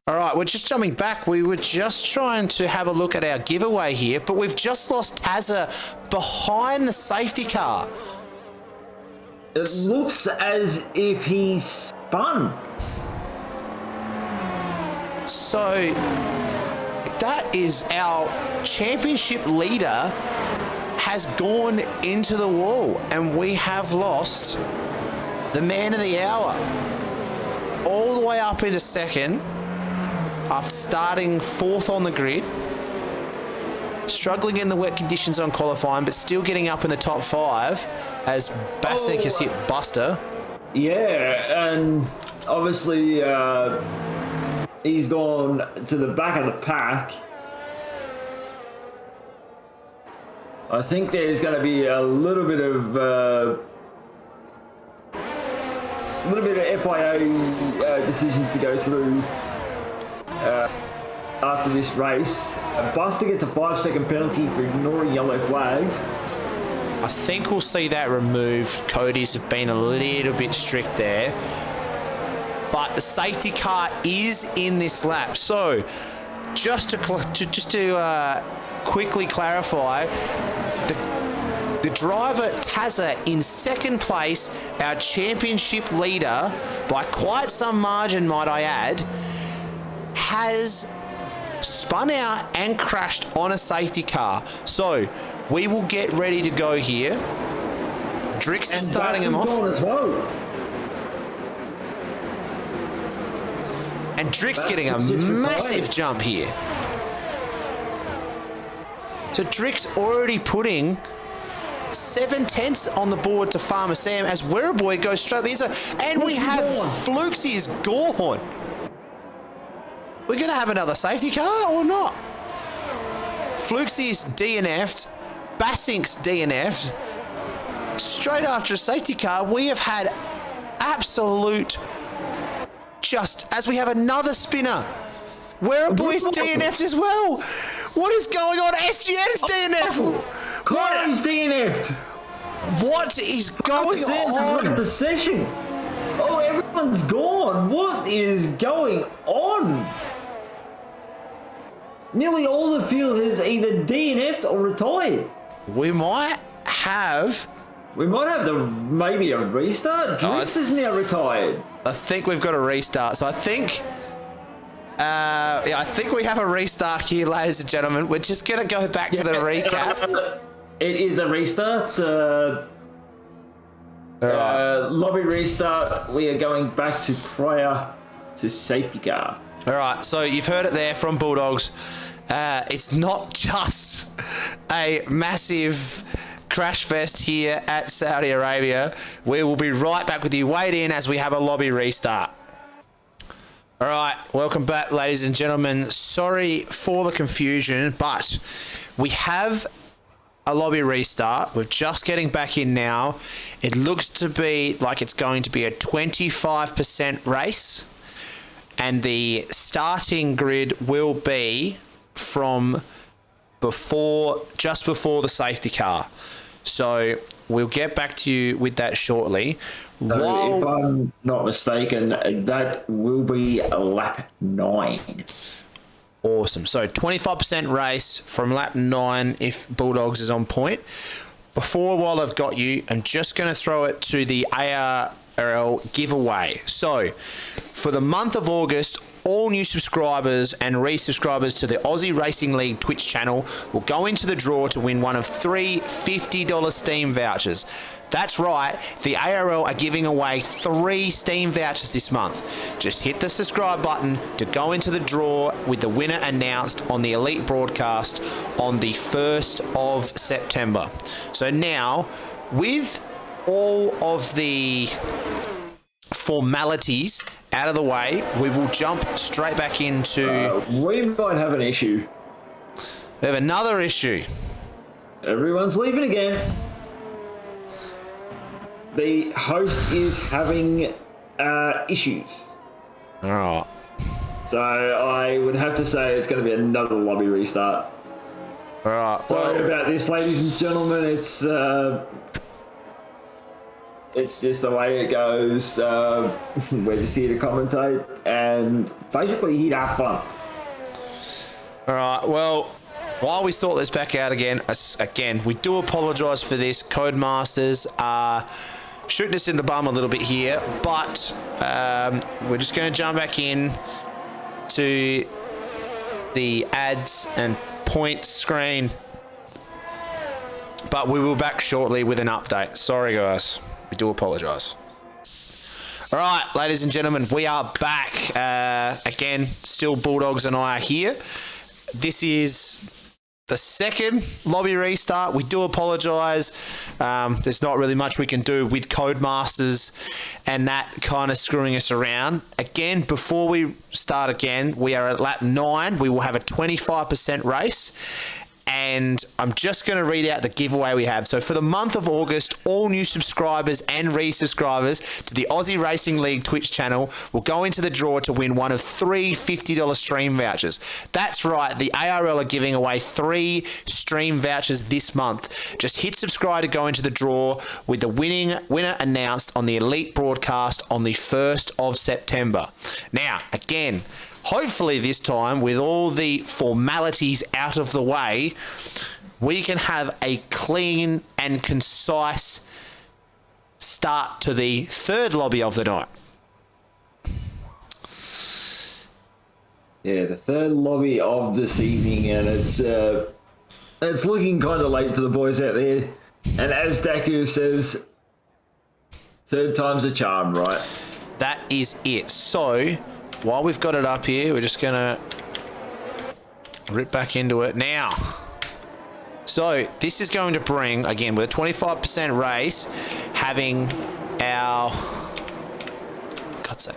All right, we're just jumping back. We were just trying to have a look at our giveaway here, but we've just lost Tazza behind the safety car. It looks as if he's spun. So that is our championship leader has gone into the wall, and we have lost the man of the hour all the way up into second after starting fourth on the grid, struggling in the wet conditions on qualifying, but still getting up in the top 5 as Bassink has hit Buster. Yeah, and obviously he's gone to the back of the pack. I think there's going to be a little bit of FIA decisions to go through after this race. Buster gets a 5-second penalty for ignoring yellow flags. I think we'll see that removed. Cody's have been a little bit strict there. But the safety car is in this lap. So just to quickly clarify, the driver Tazza in second place, our championship leader, by quite some margin, might I add, has spun out and crashed on a safety car. So we will get ready to go here. Drix is starting him off. As well. And Drix getting a massive jump here. So Drix already putting 7/10 on the board to Farmer Sam as Werribee goes straight to the inside. And we have Flukesy is gone. We're going to have another safety car or not? Flukesy's DNF'd. Bassink's DNF'd. Straight after a safety car, we have had absolute just as we have another spinner. Werribee's DNF'd as well. What is going on? SGN is DNF'd. Corey's DNF'd. What is going on? The session. Oh, everyone's gone. What is going on? Nearly all the field is either DNF'd or retired. We might have maybe a restart. Drix is now retired. I think we've got a restart. So I think we have a restart here, ladies and gentlemen. We're just going to go back to the recap. It is a restart. Lobby restart. We are going back to prior to safety car. All right, so you've heard it there from Bulldogs. It's not just a massive crash fest here at Saudi Arabia. We will be right back with you. Wait in as we have a lobby restart. All right, welcome back, ladies and gentlemen. Sorry for the confusion, but we have a lobby restart. We're just getting back in now. It looks to be like it's going to be a 25% race, and the starting grid will be from just before the safety car. So we'll get back to you with that shortly. So if I'm not mistaken, that will be lap 9. Awesome. So 25% race from lap 9 if Bulldogs is on point. While I've got you, I'm just going to throw it to the ARL giveaway. So for the month of August, all new subscribers and resubscribers to the Aussie Racing League Twitch channel will go into the draw to win one of 3 $50 Steam vouchers. That's right, the ARL are giving away 3 Steam vouchers this month. Just hit the subscribe button to go into the draw with the winner announced on the Elite broadcast on the 1st of September. So now, with all of the formalities out of the way, we will jump straight back into... we might have an issue. We have another issue. Everyone's leaving again. The host is having issues. All right. So I would have to say it's going to be another lobby restart. All right. Sorry about this, ladies and gentlemen. It's just the way it goes. We're just here to commentate and basically here to have fun. All right. Well, while we sort this back out again, we do apologise for this. Codemasters are shooting us in the bum a little bit here, but we're just going to jump back in to the ads and points screen. But we will be back shortly with an update. Sorry, guys. We do apologise. All right, ladies and gentlemen, we are back. Again, still Bulldogs and I are here. This is the second lobby restart. We do apologise. There's not really much we can do with Codemasters and that kind of screwing us around. Again, before we start again, we are at lap 9. We will have a 25% race. And I'm just going to read out the giveaway we have. So for the month of August, all new subscribers and resubscribers to the Aussie Racing League Twitch channel will go into the draw to win one of 3 $50 stream vouchers. That's right, the ARL are giving away 3 stream vouchers this month. Just hit subscribe to go into the draw with the winner announced on the Elite broadcast on the 1st of September. Now, again, hopefully this time, with all the formalities out of the way, we can have a clean and concise start to the third lobby of the night. Yeah, the third lobby of this evening, and it's looking kind of late for the boys out there. And as Daku says, third time's a charm, right? That is it. So, while we've got it up here, we're just going to rip back into it now. So, this is going to bring, again, with a 25% race, having our... God's sake.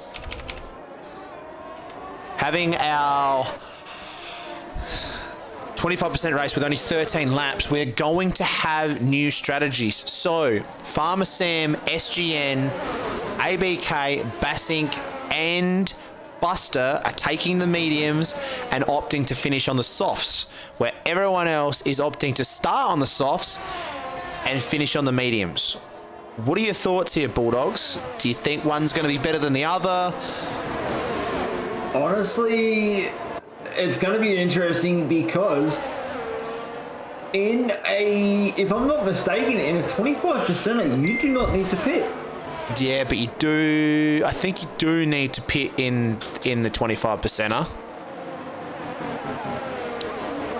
Having our 25% race with only 13 laps, we're going to have new strategies. So, Farmer Sam, SGN, ABK, Basink, and Buster are taking the mediums and opting to finish on the softs, where everyone else is opting to start on the softs and finish on the mediums. What are your thoughts here, Bulldogs? Do you think one's going to be better than the other? Honestly, it's going to be interesting because if I'm not mistaken, in a 25%er, you do not need to pit. Yeah, but you do... I think you do need to pit in the 25%er.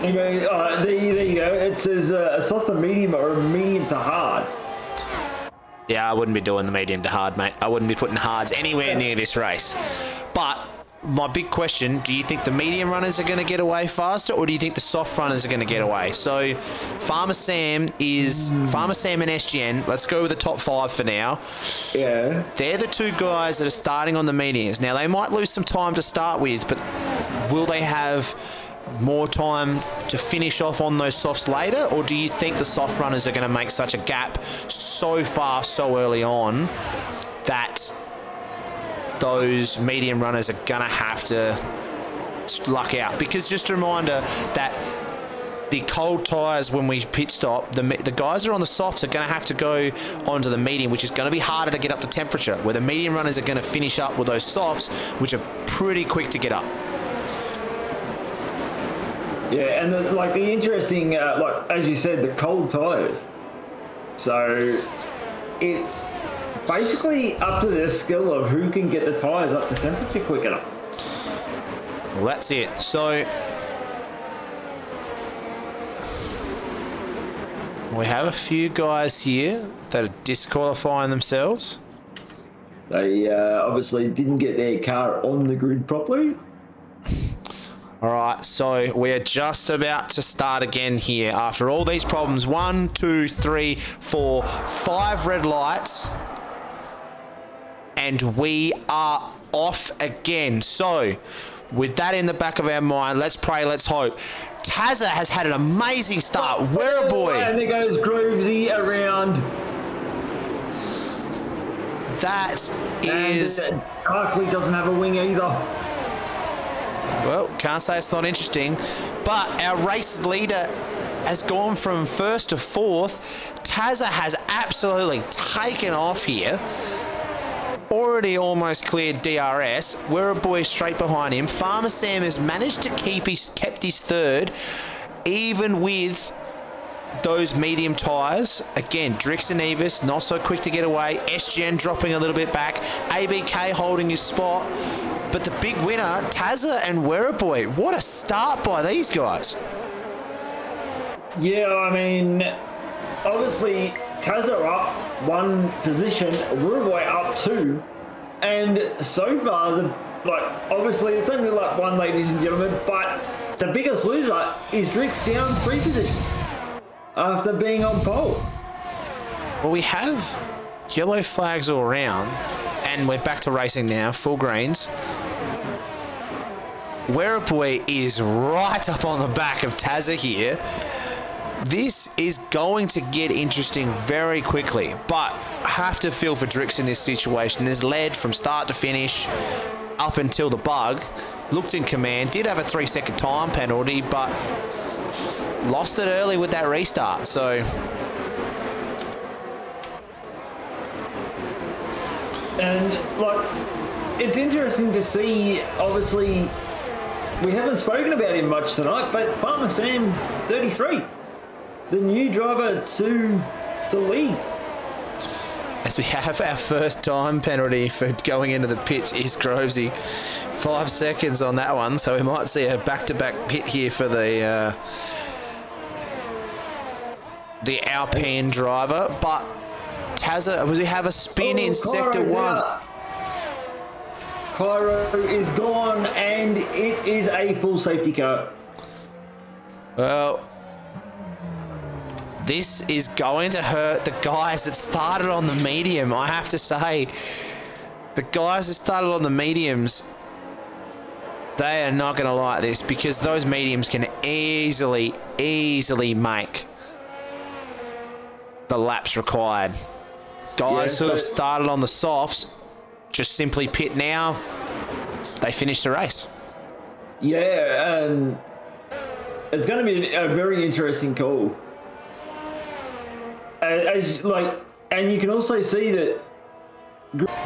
Anyway, there you go. It says a soft to medium or a medium to hard. Yeah, I wouldn't be doing the medium to hard, mate. I wouldn't be putting hards anywhere near this race. But my big question, do you think the medium runners are going to get away faster, or do you think the soft runners are going to get away? So Farmer Sam and SGN, let's go with the top 5 for now. Yeah. They're the 2 guys that are starting on the mediums. Now, they might lose some time to start with, but will they have more time to finish off on those softs later, or do you think the soft runners are going to make such a gap so far, so early on, that those medium runners are going to have to luck out? Because just a reminder that the cold tyres, when we pit stop, the guys that are on the softs are going to have to go onto the medium, which is going to be harder to get up to temperature, where the medium runners are going to finish up with those softs, which are pretty quick to get up. Yeah, and the interesting, as you said, the cold tyres. So it's basically up to the skill of who can get the tyres up to temperature quick enough. Well, that's it. So we have a few guys here that are disqualifying themselves. They obviously didn't get their car on the grid properly. All right, so we are just about to start again here after all these problems. 1, 2, 3, 4, 5 red lights. And we are off again. So with that in the back of our mind, let's pray, let's hope. Tazza has had an amazing start. Where a boy. And there goes Groovesy around. That is... And Barkley doesn't have a wing either. Well, can't say it's not interesting, but our race leader has gone from first to fourth. Tazza has absolutely taken off here. Already almost cleared DRS. We're a boy straight behind him. Farmer Sam has managed to kept his third, even with those medium tyres. Again, Drix and Evis not so quick to get away. SGN dropping a little bit back. ABK holding his spot. But the big winner, Tazza and Werribee. What a start by these guys. Yeah, I mean, obviously Tazza up one position, Werribee up two, and so far, obviously it's only like one, ladies and gentlemen, but the biggest loser is Drix down 3 positions after being on pole. Well, we have yellow flags all around, and we're back to racing now, full greens. Werribee is right up on the back of Tazza here. This is going to get interesting very quickly, but I have to feel for Drix in this situation. Is led from start to finish up until the bug. Looked in command, did have a 3-second time penalty, but lost it early with that restart, so... And, it's interesting to see, obviously, we haven't spoken about him much tonight, but Farmer Sam, 33, the new driver to the league. As we have our first time penalty for going into the pits is Grovesy. 5 seconds on that one, so we might see a back-to-back pit here for the Alpine driver. But Tazza, we have a spin in sector 1. Cairo is gone, and it is a full safety car. Well, this is going to hurt the guys that started on the medium, I have to say. The guys that started on the mediums, they are not going to like this, because those mediums can easily make the laps required. Guys who have started on the softs just simply pit now. They finish the race. Yeah, and it's going to be a very interesting call. And you can also see that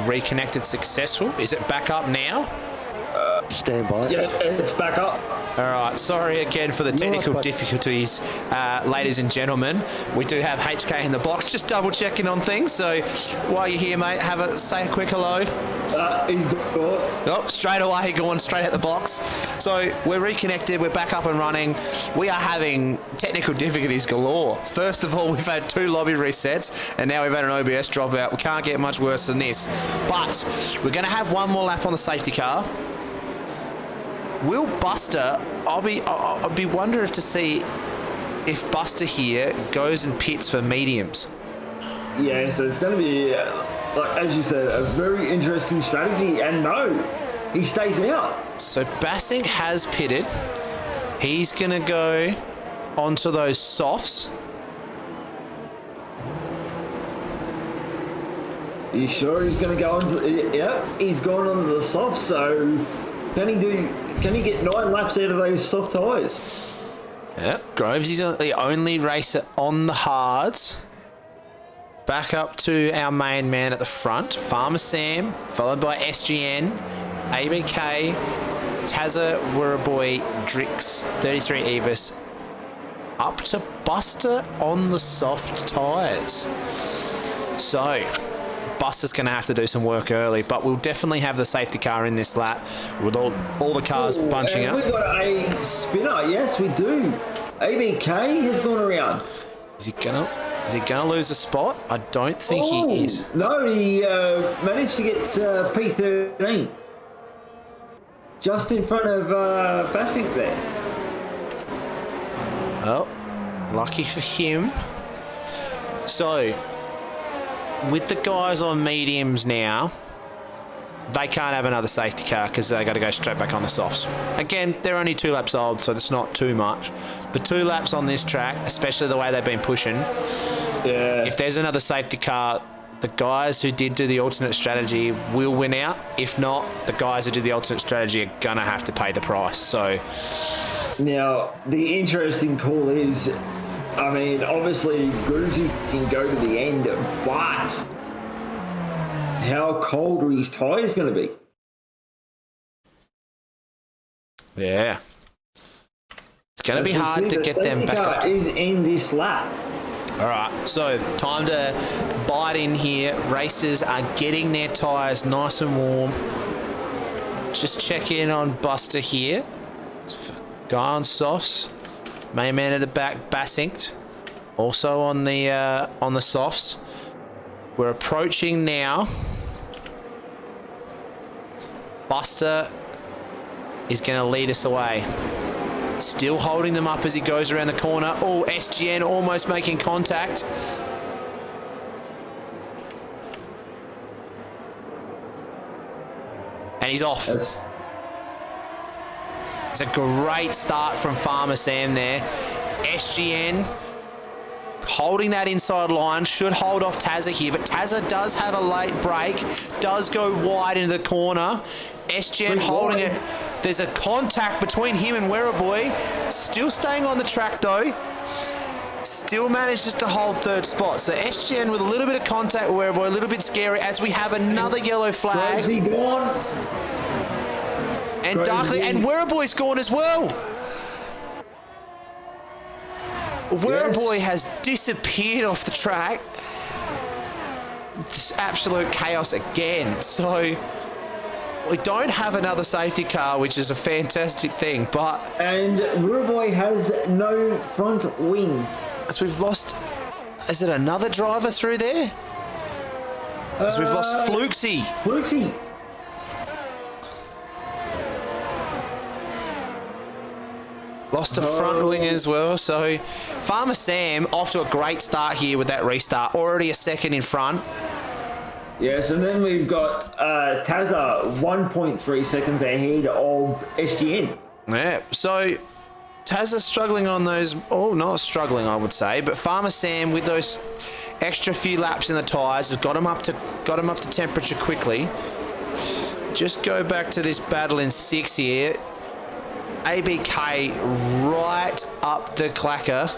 Reconnected successful. Is it back up now? Stand by. Yeah, it's back up. All right, sorry again for the technical difficulties, ladies and gentlemen. We do have HK in the box, just double checking on things. So while you're here, mate, say a quick hello. He's gone. Oh, straight away, going straight at the box. So we're reconnected, we're back up and running. We are having technical difficulties galore. First of all, we've had 2 lobby resets, and now we've had an OBS dropout. We can't get much worse than this. But we're going to have one more lap on the safety car. Will Buster, I'll be wondering to see if Buster here goes and pits for mediums. Yeah, so it's going to be, as you said, a very interesting strategy. And no, he stays out. So Bassing has pitted. He's going to go onto those softs. Are you sure he's going to go on? Yeah, he's gone on the soft. So can he get 9 laps out of those soft tyres? Yeah, Groves is the only racer on the hards. Back up to our main man at the front, Farmer Sam, followed by SGN, ABK, Tazza, Werribee, Drix, 33 Evis, up to Buster on the soft tyres. So, Buster's going to have to do some work early, but we'll definitely have the safety car in this lap with all the cars bunching up. We've got a spinner. Yes, we do. ABK has gone around. Is he gonna lose a spot? I don't think he is. No, he managed to get P13. Just in front of Bassink there. Oh, lucky for him. So, with the guys on mediums now, they can't have another safety car because they got to go straight back on the softs. Again, they're only 2 laps old, so it's not too much. But 2 laps on this track, especially the way they've been pushing, if there's another safety car, the guys who did do the alternate strategy will win out. If not, the guys who did the alternate strategy are going to have to pay the price. So now, the interesting call is, I mean, obviously, Gruzy can go to the end, but how cold are his tyres going to be? yeah. It's going to be hard to get them back up. The is in this lap. All right, so time to bite in here. Racers are getting their tyres nice and warm. Just check in on Buster here. Guy on softs. Main man at the back, Bassink. Also on the softs. We're approaching now. Buster is going to lead us away. Still holding them up as he goes around the corner. Oh, SGN almost making contact. And he's off. It's a great start from Farmer Sam there. SGN holding that inside line, should hold off Tazza here, but Tazza does have a late break, does go wide into the corner. SGN holding it. There's a contact between him and Werribee. Still staying on the track though. Still manages to hold 3rd spot. So SGN with a little bit of contact with Werribee, a little bit scary as we have another yellow flag. Is he gone? And Darkly, and Werribee's gone as well. Werribee has disappeared off the track. It's absolute chaos again. So we don't have another safety car, which is a fantastic thing, but... And Werribee has no front wing. So we've lost... Is it another driver through there? So we've lost Flukesy. Flukesy. Lost a front wing as well. So Farmer Sam off to a great start here with that restart. Already a second in front. Yes, and then we've got Tazza 1.3 seconds ahead of SGN. Yeah, so Tazza struggling on those. Oh, not struggling, I would say, but Farmer Sam with those extra few laps in the tyres has got him up to temperature quickly. Just go back to this battle in 6 here. ABK right up the clacker.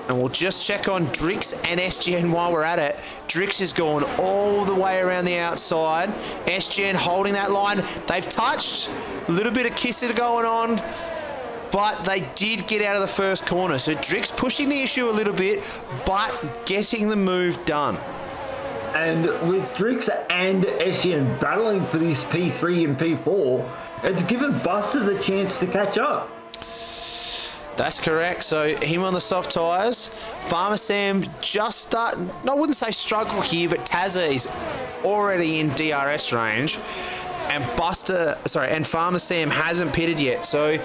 And we'll just check on Drix and SGN while we're at it. Drix has gone all the way around the outside. SGN holding that line. They've touched. A little bit of kissing going on. But they did get out of the first corner. So Drix pushing the issue a little bit, but getting the move done. And with Drix and SGN battling for this P3 and P4, it's given Buster the chance to catch up. That's correct. So him on the soft tyres. Farmer Sam just starting, I wouldn't say struggle here, but Tazza is already in DRS range. And Farmer Sam hasn't pitted yet. So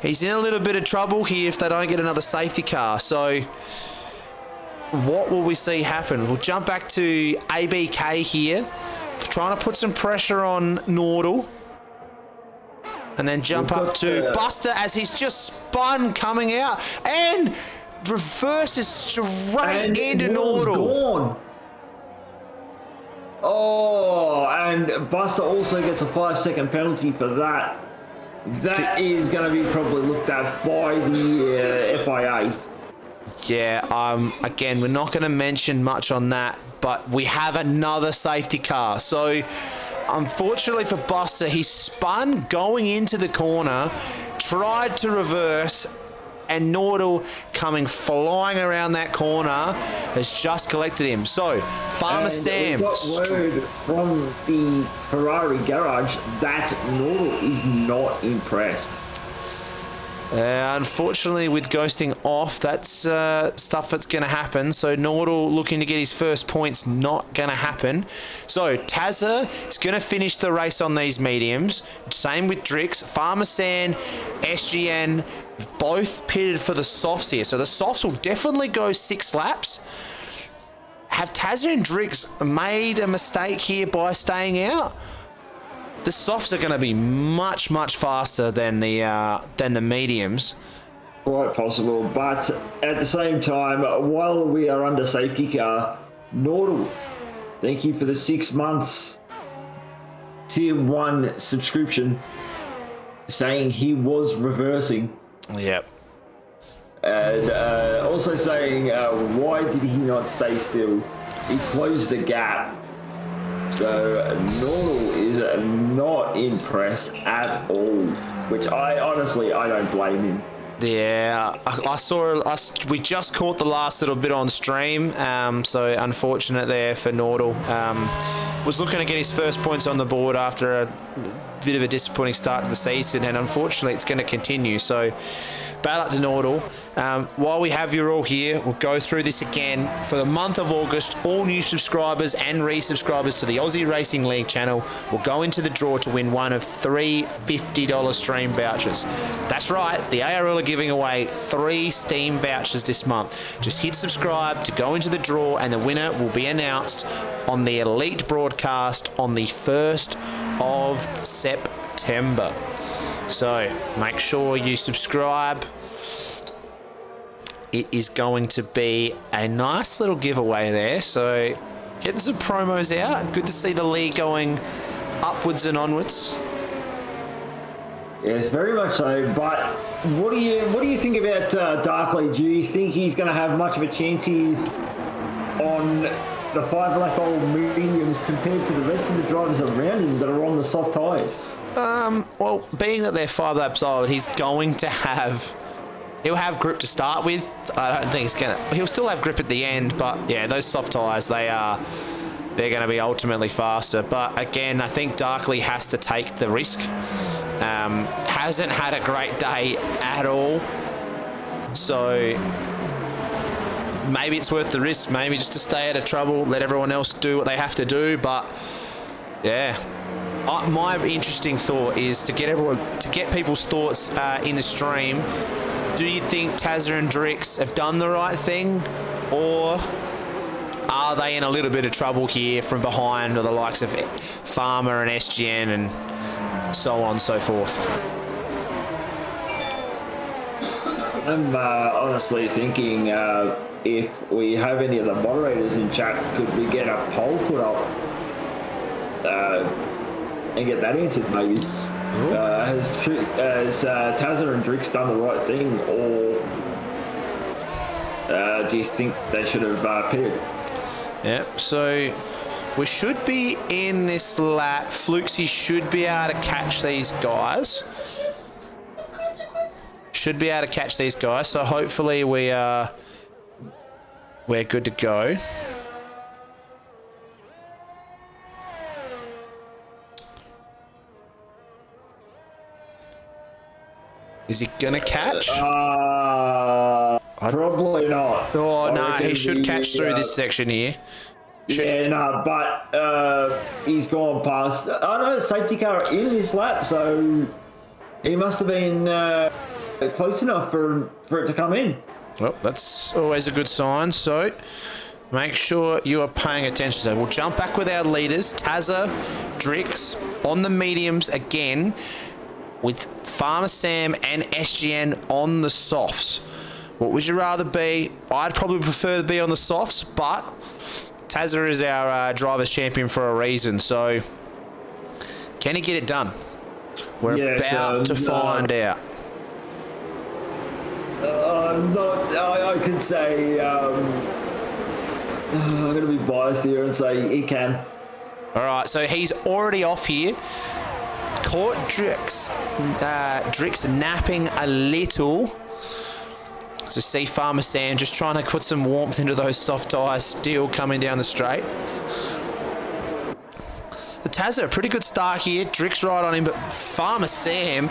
he's in a little bit of trouble here if they don't get another safety car. So what will we see happen? We'll jump back to ABK here, trying to put some pressure on Nordal. And then jump up to Buster as he's just spun coming out and reverses straight into Nordal. Oh, and Buster also gets a 5-second penalty for that. That is going to be probably looked at by the FIA. Yeah, again, we're not going to mention much on that, but we have another safety car. So, unfortunately for Buster, he spun going into the corner, tried to reverse, and Nordal coming flying around that corner has just collected him. So, Farmer Sam. We got word from the Ferrari garage that Nordal is not impressed. Unfortunately, with ghosting off, that's stuff that's going to happen. So Nordal looking to get his first points, not going to happen. So Tazza is going to finish the race on these mediums. Same with Drix. Farmer Sam, SGN, both pitted for the softs here. So the softs will definitely go 6 laps. Have Tazza and Drix made a mistake here by staying out? The softs are going to be much, much faster than the mediums. Quite possible, but at the same time, while we are under safety car, Nordal, thank you for the 6 months Tier 1 subscription, saying he was reversing. Yep. And also saying, why did he not stay still? He closed the gap. So Nordal is not impressed at all, which I honestly don't blame him. Yeah, I saw. We just caught the last little bit on stream, so unfortunate there for Nordal. Was looking to get his first points on the board after a bit of a disappointing start to the season, and unfortunately it's going to continue. So bad luck to Nordal. While we have you all here, we'll go through this again. For the month of August, all new subscribers and resubscribers to the Aussie Racing League channel will go into the draw to win one of 3 $50 stream vouchers. That's right, the ARL are giving away 3 Steam vouchers this month. Just hit subscribe to go into the draw, and the winner will be announced on the Elite broadcast on the 1st of September. So make sure you subscribe. It is going to be a nice little giveaway there. So getting some promos out. Good to see the league going upwards and onwards. Yes, very much so. But what do you think about Darkley? Do you think he's going to have much of a chance here on the 5 lap old mediums compared to the rest of the drivers around him that are on the soft tyres? Well, being that they're 5 laps old, he'll have grip to start with. I don't think he'll still have grip at the end, but yeah, those soft tyres, they're going to be ultimately faster. But again, I think Darkley has to take the risk. Hasn't had a great day at all. So maybe it's worth the risk, maybe just to stay out of trouble, let everyone else do what they have to do. But yeah, my interesting thought is to get people's thoughts in the stream. Do you think Tazza and Drix have done the right thing, or are they in a little bit of trouble here from behind, or the likes of Farmer and SGN and so on and so forth? I'm honestly thinking if we have any of the moderators in chat, could we get a poll put up and get that answered maybe? Has Tazza and Drix done the right thing, or do you think they should have pitted? Yeah, so we should be in this lap. Flukesy should be able to catch these guys. So hopefully we're good to go. Is he gonna catch? Probably not. Oh no, he should catch through this section here. But he's gone past. Oh no, safety car in this lap, so he must have been close enough for it to come in. Well, that's always a good sign. So make sure you are paying attention. So we'll jump back with our leaders, Tazza, Drix, on the mediums again, with Farmer Sam and SGN on the softs. What would you rather be? I'd probably prefer to be on the softs, but Tazza is our driver's champion for a reason. So can he get it done? We're about to find out. I could say I'm going to be biased here and say he can. All right, so he's already off here. Caught Drix napping a little. So see Farmer Sam just trying to put some warmth into those soft tyres, still coming down the straight. The Tazza, a pretty good start here. Drick's right on him, but Farmer Sam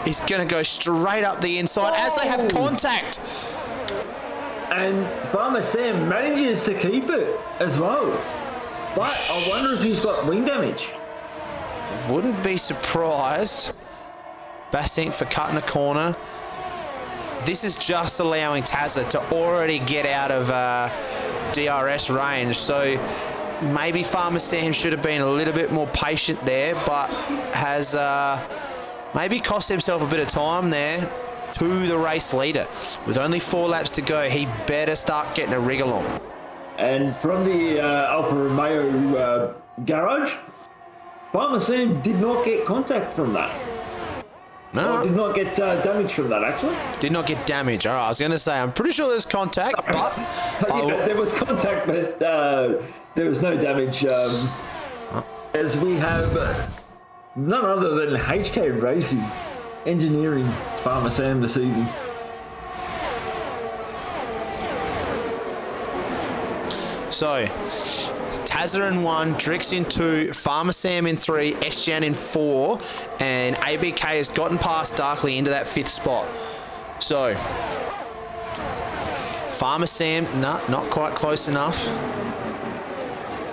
is going to go straight up the inside as they have contact. And Farmer Sam manages to keep it as well. But I wonder if he's got wing damage. Wouldn't be surprised. Bassink for cutting a corner. This is just allowing Tazza to already get out of DRS range. So maybe Farmer Sam should have been a little bit more patient there, but has maybe cost himself a bit of time there to the race leader. With only 4 laps to go, he better start getting a wriggle on. And from the Alfa Romeo garage, Farmer Sam did not get contact from that. No. Or did not get damage from that, actually. Did not get damage. All right, I was going to say, I'm pretty sure there's contact, but... Yeah, there was contact, but there was no damage. As we have none other than HK Racing engineering Farmer Sam this evening. So, Tazza in 1, Drix in 2, Farmer Sam in 3, SGN in 4, and ABK has gotten past Darkly into that 5th spot. So, Farmer Sam, not quite close enough.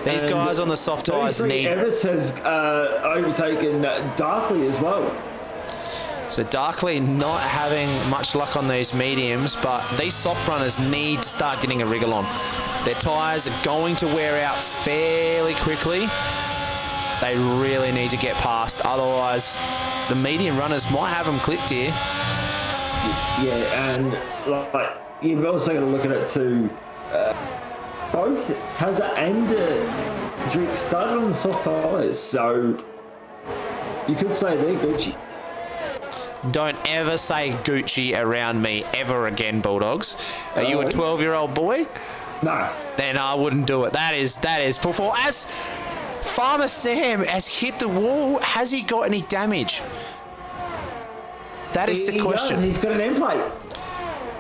These guys on the soft tyres need... Evans has overtaken Darkly as well. So Darkly not having much luck on these mediums, but these soft runners need to start getting a wriggle on. Their tyres are going to wear out fairly quickly. They really need to get past, otherwise the medium runners might have them clipped here. Yeah, and like you've also got to look at it too. Both Tazza and Drake started on the soft tyres, so you could say they're Gucci. Don't ever say Gucci around me ever again, Bulldogs. Are you a 12-year-old boy? No. Then I wouldn't do it. That is before. As Farmer Sam has hit the wall, has he got any damage? That is the question. He's got an end plate.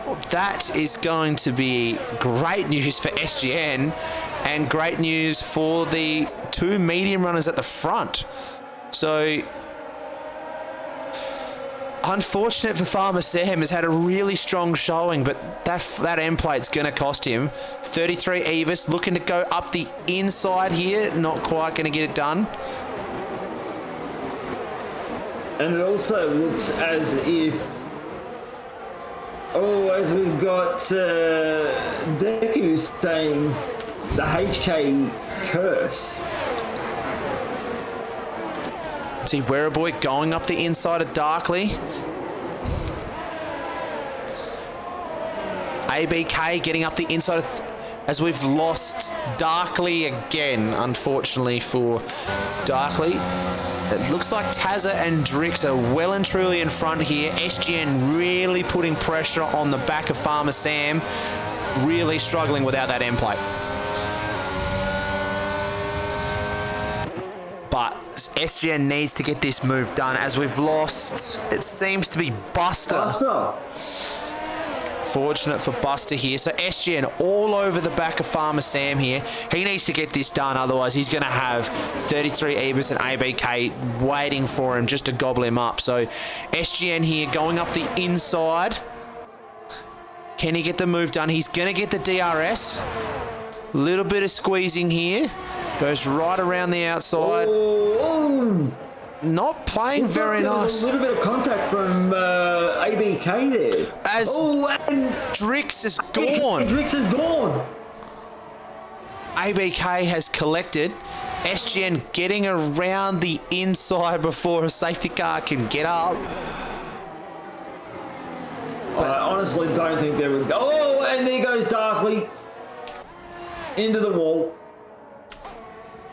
Well, that is going to be great news for SGN and great news for the 2 medium runners at the front. So, unfortunate for Farmer Sam, has had a really strong showing, but that end plate's going to cost him. 33 Evis looking to go up the inside here, not quite going to get it done. And it also looks as if, as we've got Deku saying the HK curse. See Werribee going up the inside of Darkly. ABK getting up the inside of... as we've lost Darkly again, unfortunately for Darkly. It looks like Tazza and Drix are well and truly in front here. SGN really putting pressure on the back of Farmer Sam. Really struggling without that end plate. But SGN needs to get this move done as we've lost, it seems to be Buster. Fortunate for Buster here. So SGN all over the back of Farmer Sam here. He needs to get this done, otherwise he's going to have 33 Ebers and ABK waiting for him just to gobble him up. So SGN here going up the inside. Can he get the move done? He's going to get the DRS. Little bit of squeezing here. Goes right around the outside. Not playing very nice. A little bit of contact from ABK there. As and Drix is gone. Drix is gone. ABK has collected. SGN getting around the inside before a safety car can get up. I honestly don't think they would go. And there goes Darkly into the wall.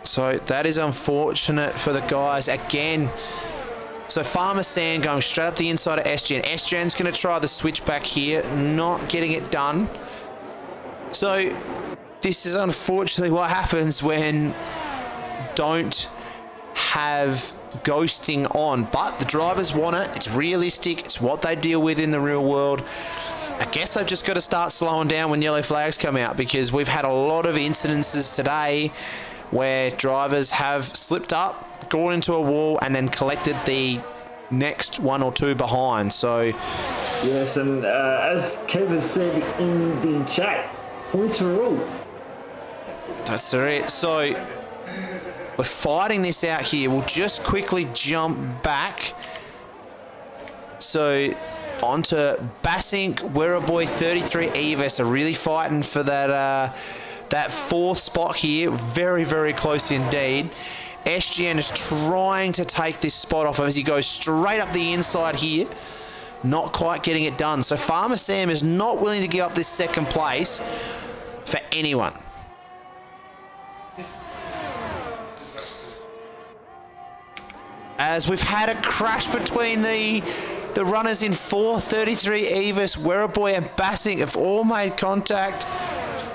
So that is unfortunate for the guys again. So Farmer Sam going straight up the inside of SGN. SGN's going to try the switch back here, not getting it done. So this is unfortunately what happens when don't have ghosting on, but the drivers want it. It's realistic. It's what they deal with in the real world. I guess they've just got to start slowing down when yellow flags come out, because we've had a lot of incidences today where drivers have slipped up, gone into a wall, and then collected the next one or two behind. So yes, and as Kev said in the chat, points for all. that's it. So we're fighting this out here. We'll just quickly jump back. So onto Basink, Werribee, 33 Evis are really fighting for that that fourth spot here. Very, very close indeed. SGN is trying to take this spot off as he goes straight up the inside here. Not quite getting it done. So Farmer Sam is not willing to give up this second place for anyone. As we've had a crash between the runners in 4, 33 Evis, Werribee and Basink have all made contact.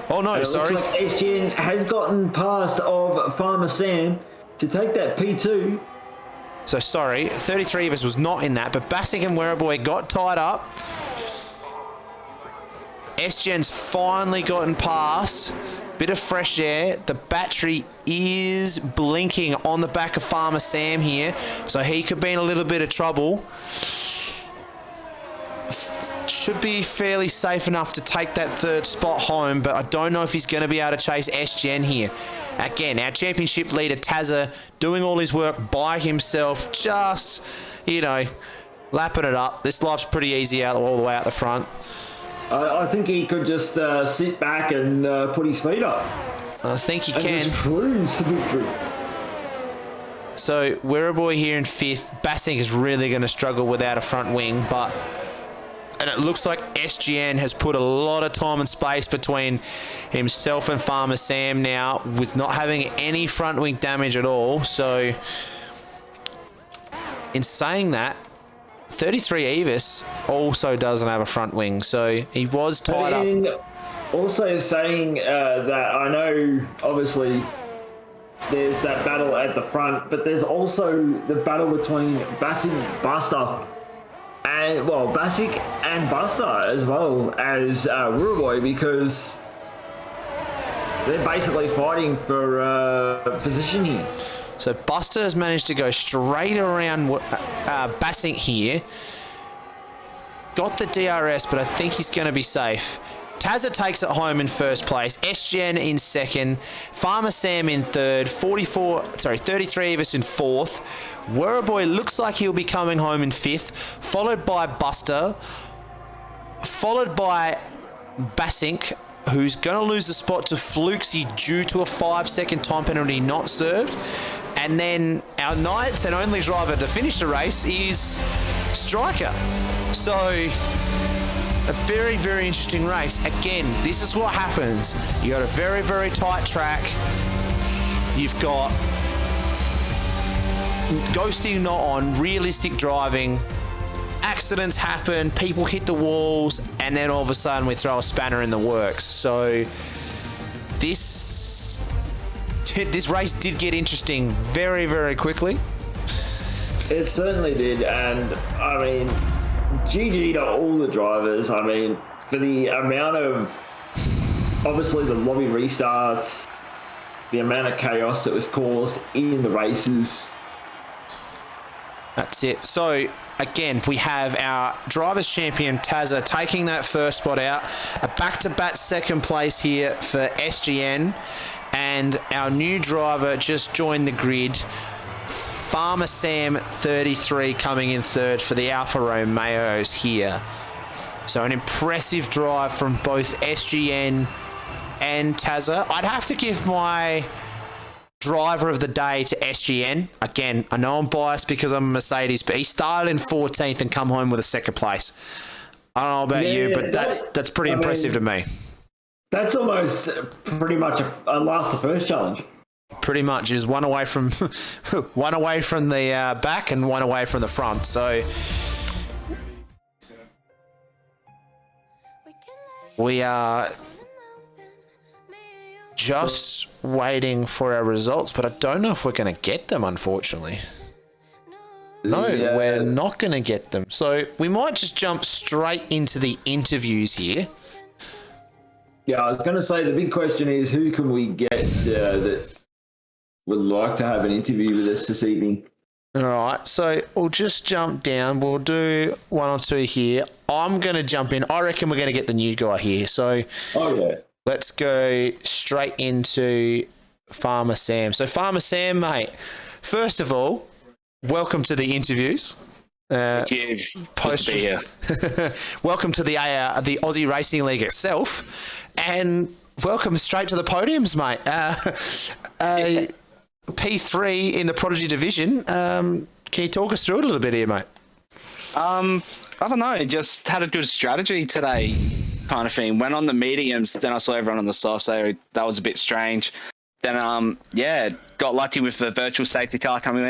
Oh no, sorry. Looks like SGN has gotten past of Farmer Sam to take that P2. So sorry, 33 Evis was not in that, but Basink and Werribee got tied up. SGN's finally gotten past. Bit of fresh air. The battery is blinking on the back of Farmer Sam here, so he could be in a little bit of trouble. Should be fairly safe enough to take that third spot home, but I don't know if he's going to be able to chase SGN here. Again, our championship leader, Tazza, doing all his work by himself, just, you know, lapping it up. This life's pretty easy out all the way out the front. I think he could just sit back and put his feet up. I think he can. Just cruise to victory. So Werribee here in 5th. Basink is really going to struggle without a front wing, and it looks like SGN has put a lot of time and space between himself and Farmer Sam now, with not having any front wing damage at all. So in saying that, 33 Evis also doesn't have a front wing, so he was tied up. Also saying that I know obviously there's that battle at the front, but there's also the battle between Basink, Buster, and Basink and Buster as well as Werribee, because they're basically fighting for position here. So Buster has managed to go straight around Basink here. Got the DRS, but I think he's going to be safe. Tazza takes it home in first place. SGN in second. Farmer Sam in third. 33 of us in fourth. Werribee looks like he'll be coming home in fifth. Followed by Buster. Followed by Basink, who's going to lose the spot to Flukesy due to a 5-second time penalty not served. And then our ninth and only driver to finish the race is Striker. So a very, very interesting race. Again, this is what happens. You got a very, very tight track. You've got ghosting not on, realistic driving. Accidents happen, people hit the walls, and then all of a sudden we throw a spanner in the works. So this race did get interesting very, very quickly. It certainly did, and I mean, GG to all the drivers. I mean, for the amount of, obviously the lobby restarts, the amount of chaos that was caused in the races. That's it. So again, we have our drivers champion Tazza taking that first spot out. A back-to-back second place here for SGN. And our new driver just joined the grid. Farmer Sam 33 coming in third for the Alfa Romeos here. So an impressive drive from both SGN and Tazza. I'd have to give my driver of the day to SGN. Again, I know I'm biased because I'm a Mercedes, but he started in 14th and come home with a second place. I don't know about you, but that's pretty impressive to me. That's almost pretty much a last to first challenge. Pretty much is one away from one away from the back and one away from the front. So we are just waiting for our results, but I don't know if we're going to get them, unfortunately. No, Yeah. we're not going to get them. So we might just jump straight into the interviews here. Yeah, I was going to say the big question is who can we get that would like to have an interview with us this evening? All right, so we'll just jump down. We'll do one or two here. I'm going to jump in. I reckon we're going to get the new guy here. So let's go straight into Farmer Sam. So Farmer Sam, mate, first of all, welcome to the interviews. Thank you. Good to be here. Welcome to the Aussie Racing League itself, and welcome straight to the podiums, mate. P3 in the Prodigy division. Can you talk us through it a little bit here, mate? I don't know. Just had a good strategy today, kind of thing. Went on the mediums, then I saw everyone on the soft, so that was a bit strange. Then, got lucky with the virtual safety car coming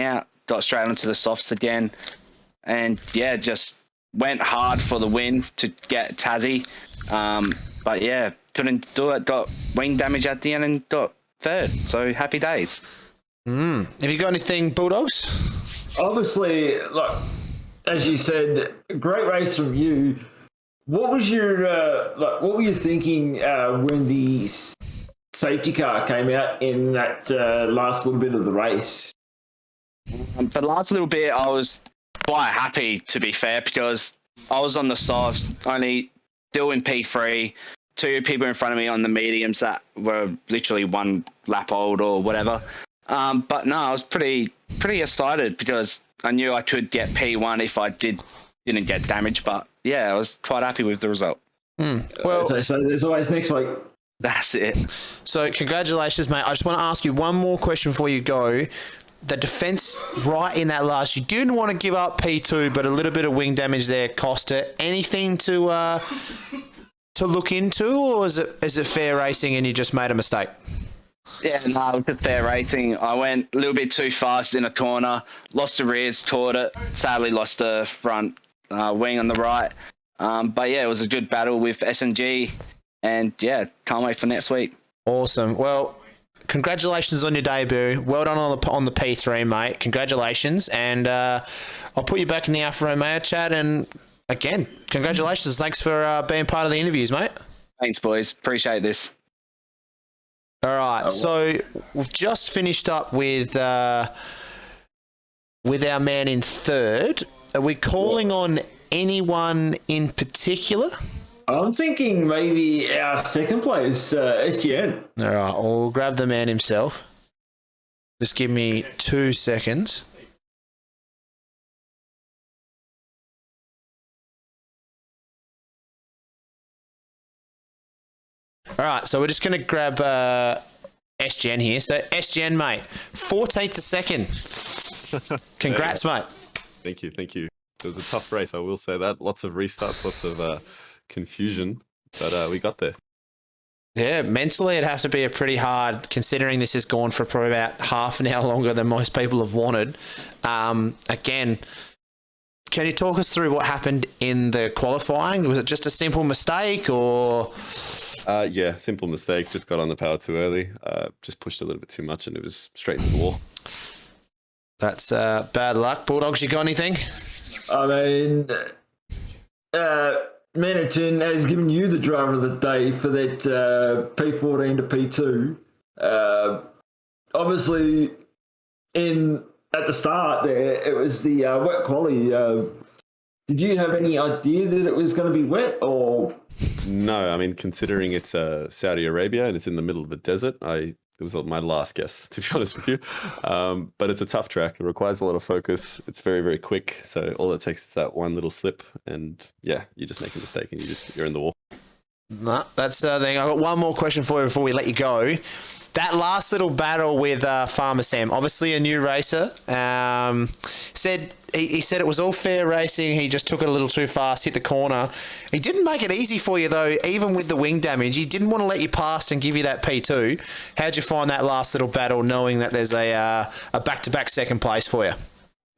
out. Got straight onto the softs again, and just went hard for the win to get Tassie. But couldn't do it. Got wing damage at the end and got third. So happy days. Have you got anything, Bulldogs? Obviously, like as you said, great race from you. What was your what were you thinking when the safety car came out in that last little bit of the race? For the last little bit, I was quite happy, to be fair, because I was on the softs, only still in P3, two people in front of me on the mediums that were literally one lap old or whatever. But no, I was pretty excited because I knew I could get P1 if I didn't get damage. But I was quite happy with the result. Well, so there's always next week. That's it. So congratulations, mate. I just want to ask you one more question before you go. The defence right in that last, you didn't want to give up P2, but a little bit of wing damage there cost it. Anything to look into, or is it fair racing and you just made a mistake? Yeah, no, it was just fair racing. I went a little bit too fast in a corner, lost the rears, taught it. Sadly, lost the front wing on the right. But it was a good battle with S&G, and can't wait for next week. Awesome. Well, congratulations on your debut. Well done on the P3, mate. Congratulations. And I'll put you back in the Alfa Romeo chat. And again, congratulations. Thanks for being part of the interviews, mate. Thanks, boys. Appreciate this. All right. So we've just finished up with our man in third. Are we calling on anyone in particular? I'm thinking maybe our second place, SGN. All right, I'll grab the man himself. Just give me 2 seconds. All right, so we're just going to grab SGN here. So SGN, mate, 14th to 2nd. Congrats, mate. Thank you. It was a tough race, I will say that. Lots of restarts, lots of confusion, but we got there. Yeah, mentally it has to be a pretty hard, considering this has gone for probably about half an hour longer than most people have wanted. Again, can you talk us through what happened in the qualifying? Was it just a simple mistake or? Yeah, simple mistake. Just got on the power too early. Just pushed a little bit too much and it was straight into the wall. That's bad luck. Bulldogs, you got anything? I mean, Manitou has given you the driver of the day for that P14 to P2. Obviously, at the start there, it was the wet quali. Did you have any idea that it was going to be wet, or? No, I mean, considering it's Saudi Arabia and it's in the middle of the desert, it was my last guess, to be honest with you. But it's a tough track. It requires a lot of focus. It's very, very quick. So all it takes is that one little slip, and you just make a mistake and you're in the wall. No, that's the thing. I've got one more question for you before we let you go. That last little battle with Farmer Sam, obviously a new racer, said he said it was all fair racing. He just took it a little too fast, hit the corner. He didn't make it easy for you, though, even with the wing damage. He didn't want to let you pass and give you that P2. How'd you find that last little battle, knowing that there's a back-to-back second place for you?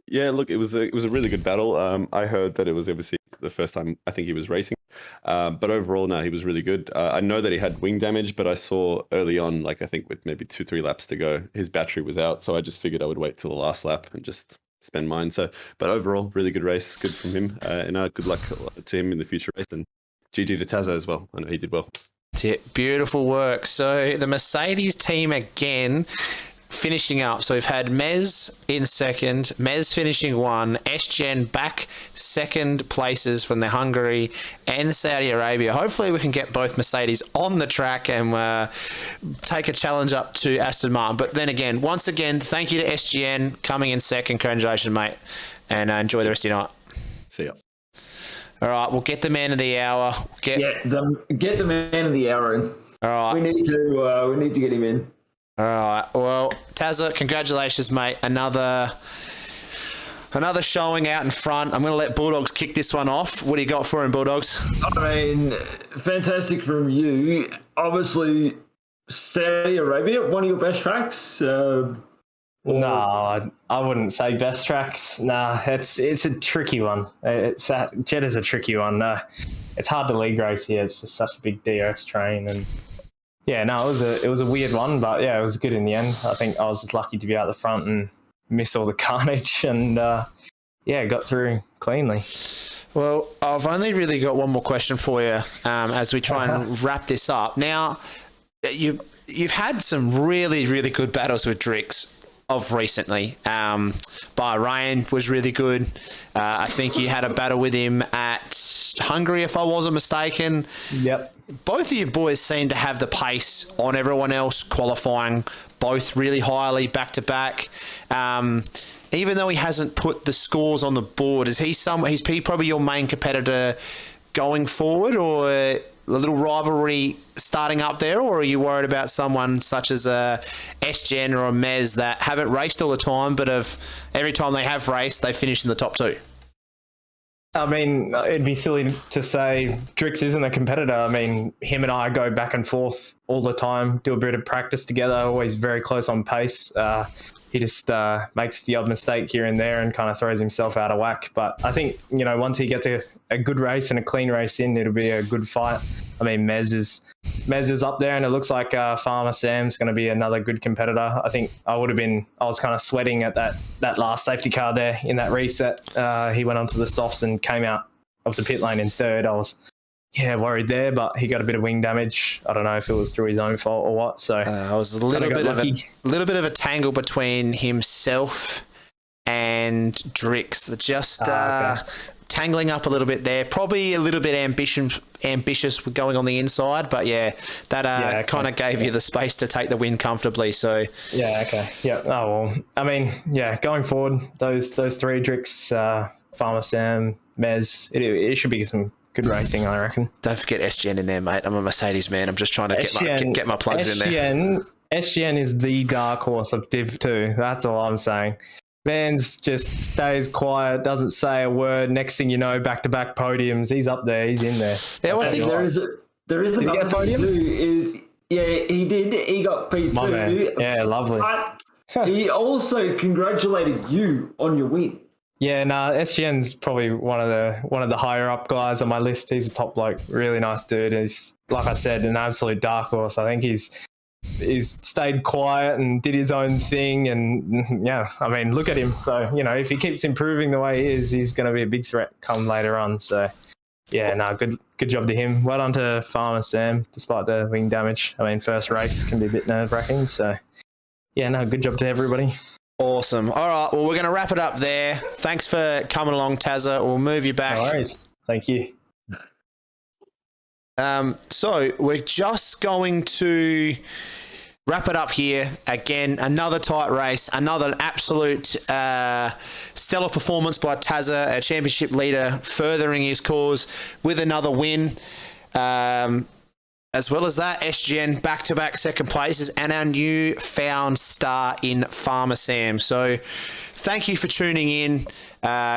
Yeah, look, it was a really good battle. I heard that it was obviously the first time I think he was racing. But overall, no, he was really good. I know that he had wing damage, but I saw early on, like I think with maybe 2-3 laps to go, his battery was out. So I just figured I would wait till the last lap and just spend mine. So, but overall, really good race, good from him, and good luck to him in the future race. And GG to Taza as well. I know he did well. That's it. Beautiful work. So the Mercedes team again finishing up. So we've had Mez in second, Mez finishing one, SGN back second places from the Hungary and Saudi Arabia. Hopefully we can get both Mercedes on the track and take a challenge up to Aston Martin. But then again, once again, thank you to SGN coming in second. Congratulations, mate. And enjoy the rest of your night. See ya. All right, we'll get the man of the hour. Get the man of the hour in. All right. We need to get him in. All right. Well, Tazza, congratulations, mate. Another showing out in front. I'm going to let Bulldogs kick this one off. What do you got for him, Bulldogs? I mean, fantastic from you. Obviously, Saudi Arabia, one of your best tracks. No, I wouldn't say best tracks. Nah, it's a tricky one. Jeddah's a tricky one. It's hard to league race here. It's just such a big DRS train, and yeah, no, it was a weird one, but yeah, it was good in the end. I think I was just lucky to be out the front and miss all the carnage, and got through cleanly. Well, I've only really got one more question for you as we try and wrap this up. Now, you've had some really, really good battles with Drix of recently. Bahrain was really good. I think you had a battle with him at Hungary, if I wasn't mistaken. Yep. Both of you boys seem to have the pace on everyone else qualifying, both really highly back to back. Even though he hasn't put the scores on the board, is he probably your main competitor going forward, or a little rivalry starting up there, or are you worried about someone such as a SGN or a Mez that haven't raced all the time, but every time they have raced, they finish in the top two? I mean, it'd be silly to say Drix isn't a competitor. I mean, him and I go back and forth all the time, do a bit of practice together, always very close on pace. He just makes the odd mistake here and there and kind of throws himself out of whack. But I think, once he gets a good race and a clean race in, it'll be a good fight. I mean, Mez is up there, and it looks like Farmer Sam's going to be another good competitor. I think I was kind of sweating at that last safety car there in that reset. He went onto the softs and came out of the pit lane in third. I was worried there, but he got a bit of wing damage. I don't know if it was through his own fault or what. So I was a little bit of a tangle between himself and Drix. Just tangling up a little bit there. Probably a little bit ambitious going on the inside, but kind of gave you the space to take the win comfortably. So Oh well. I mean, going forward, those three Drix, Farmer Sam, Mez, it should be some good racing, I reckon. Don't forget SGN in there, mate. I'm a Mercedes man. I'm just trying to get my plugs in there. SGN is the dark horse of Div 2. That's all I'm saying. Vans just stays quiet, doesn't say a word. Next thing you know, back-to-back podiums. He's up there. He's in there. Yeah, well, I think there is another podium. He did. He got P2. My man. Yeah, lovely. But he also congratulated you on your win. Yeah, SGN's probably one of the higher up guys on my list. He's a top bloke, really nice dude. He's, like I said, an absolute dark horse. I think he's stayed quiet and did his own thing, and I mean, look at him. So if he keeps improving the way he is, he's going to be a big threat come later on. So good job to him. Well done to Farmer Sam, despite the wing damage. I mean, first race can be a bit nerve-wracking. So good job to everybody. Awesome. All right, well, we're going to wrap it up there. Thanks for coming along, Tazza. We'll move you back. No worries. Thank you. So we're just going to wrap it up here. Again, another tight race, another absolute stellar performance by Tazza, a championship leader, furthering his cause with another win. As well as that, SGN back-to-back second places and our new found star in Farmer Sam. So thank you for tuning in.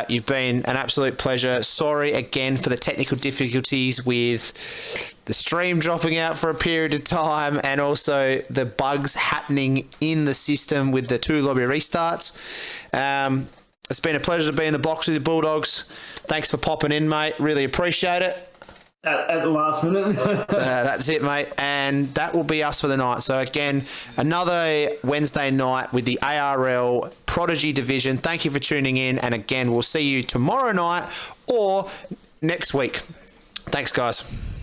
You've been an absolute pleasure. Sorry again for the technical difficulties with the stream dropping out for a period of time and also the bugs happening in the system with the 2 lobby restarts. It's been a pleasure to be in the box with the Bulldogs. Thanks for popping in, mate. Really appreciate it. at the last minute. That's it, mate. And that will be us for the night. So, again, another Wednesday night with the ARL Prodigy division. Thank you for tuning in. And, again, we'll see you tomorrow night or next week. Thanks, guys.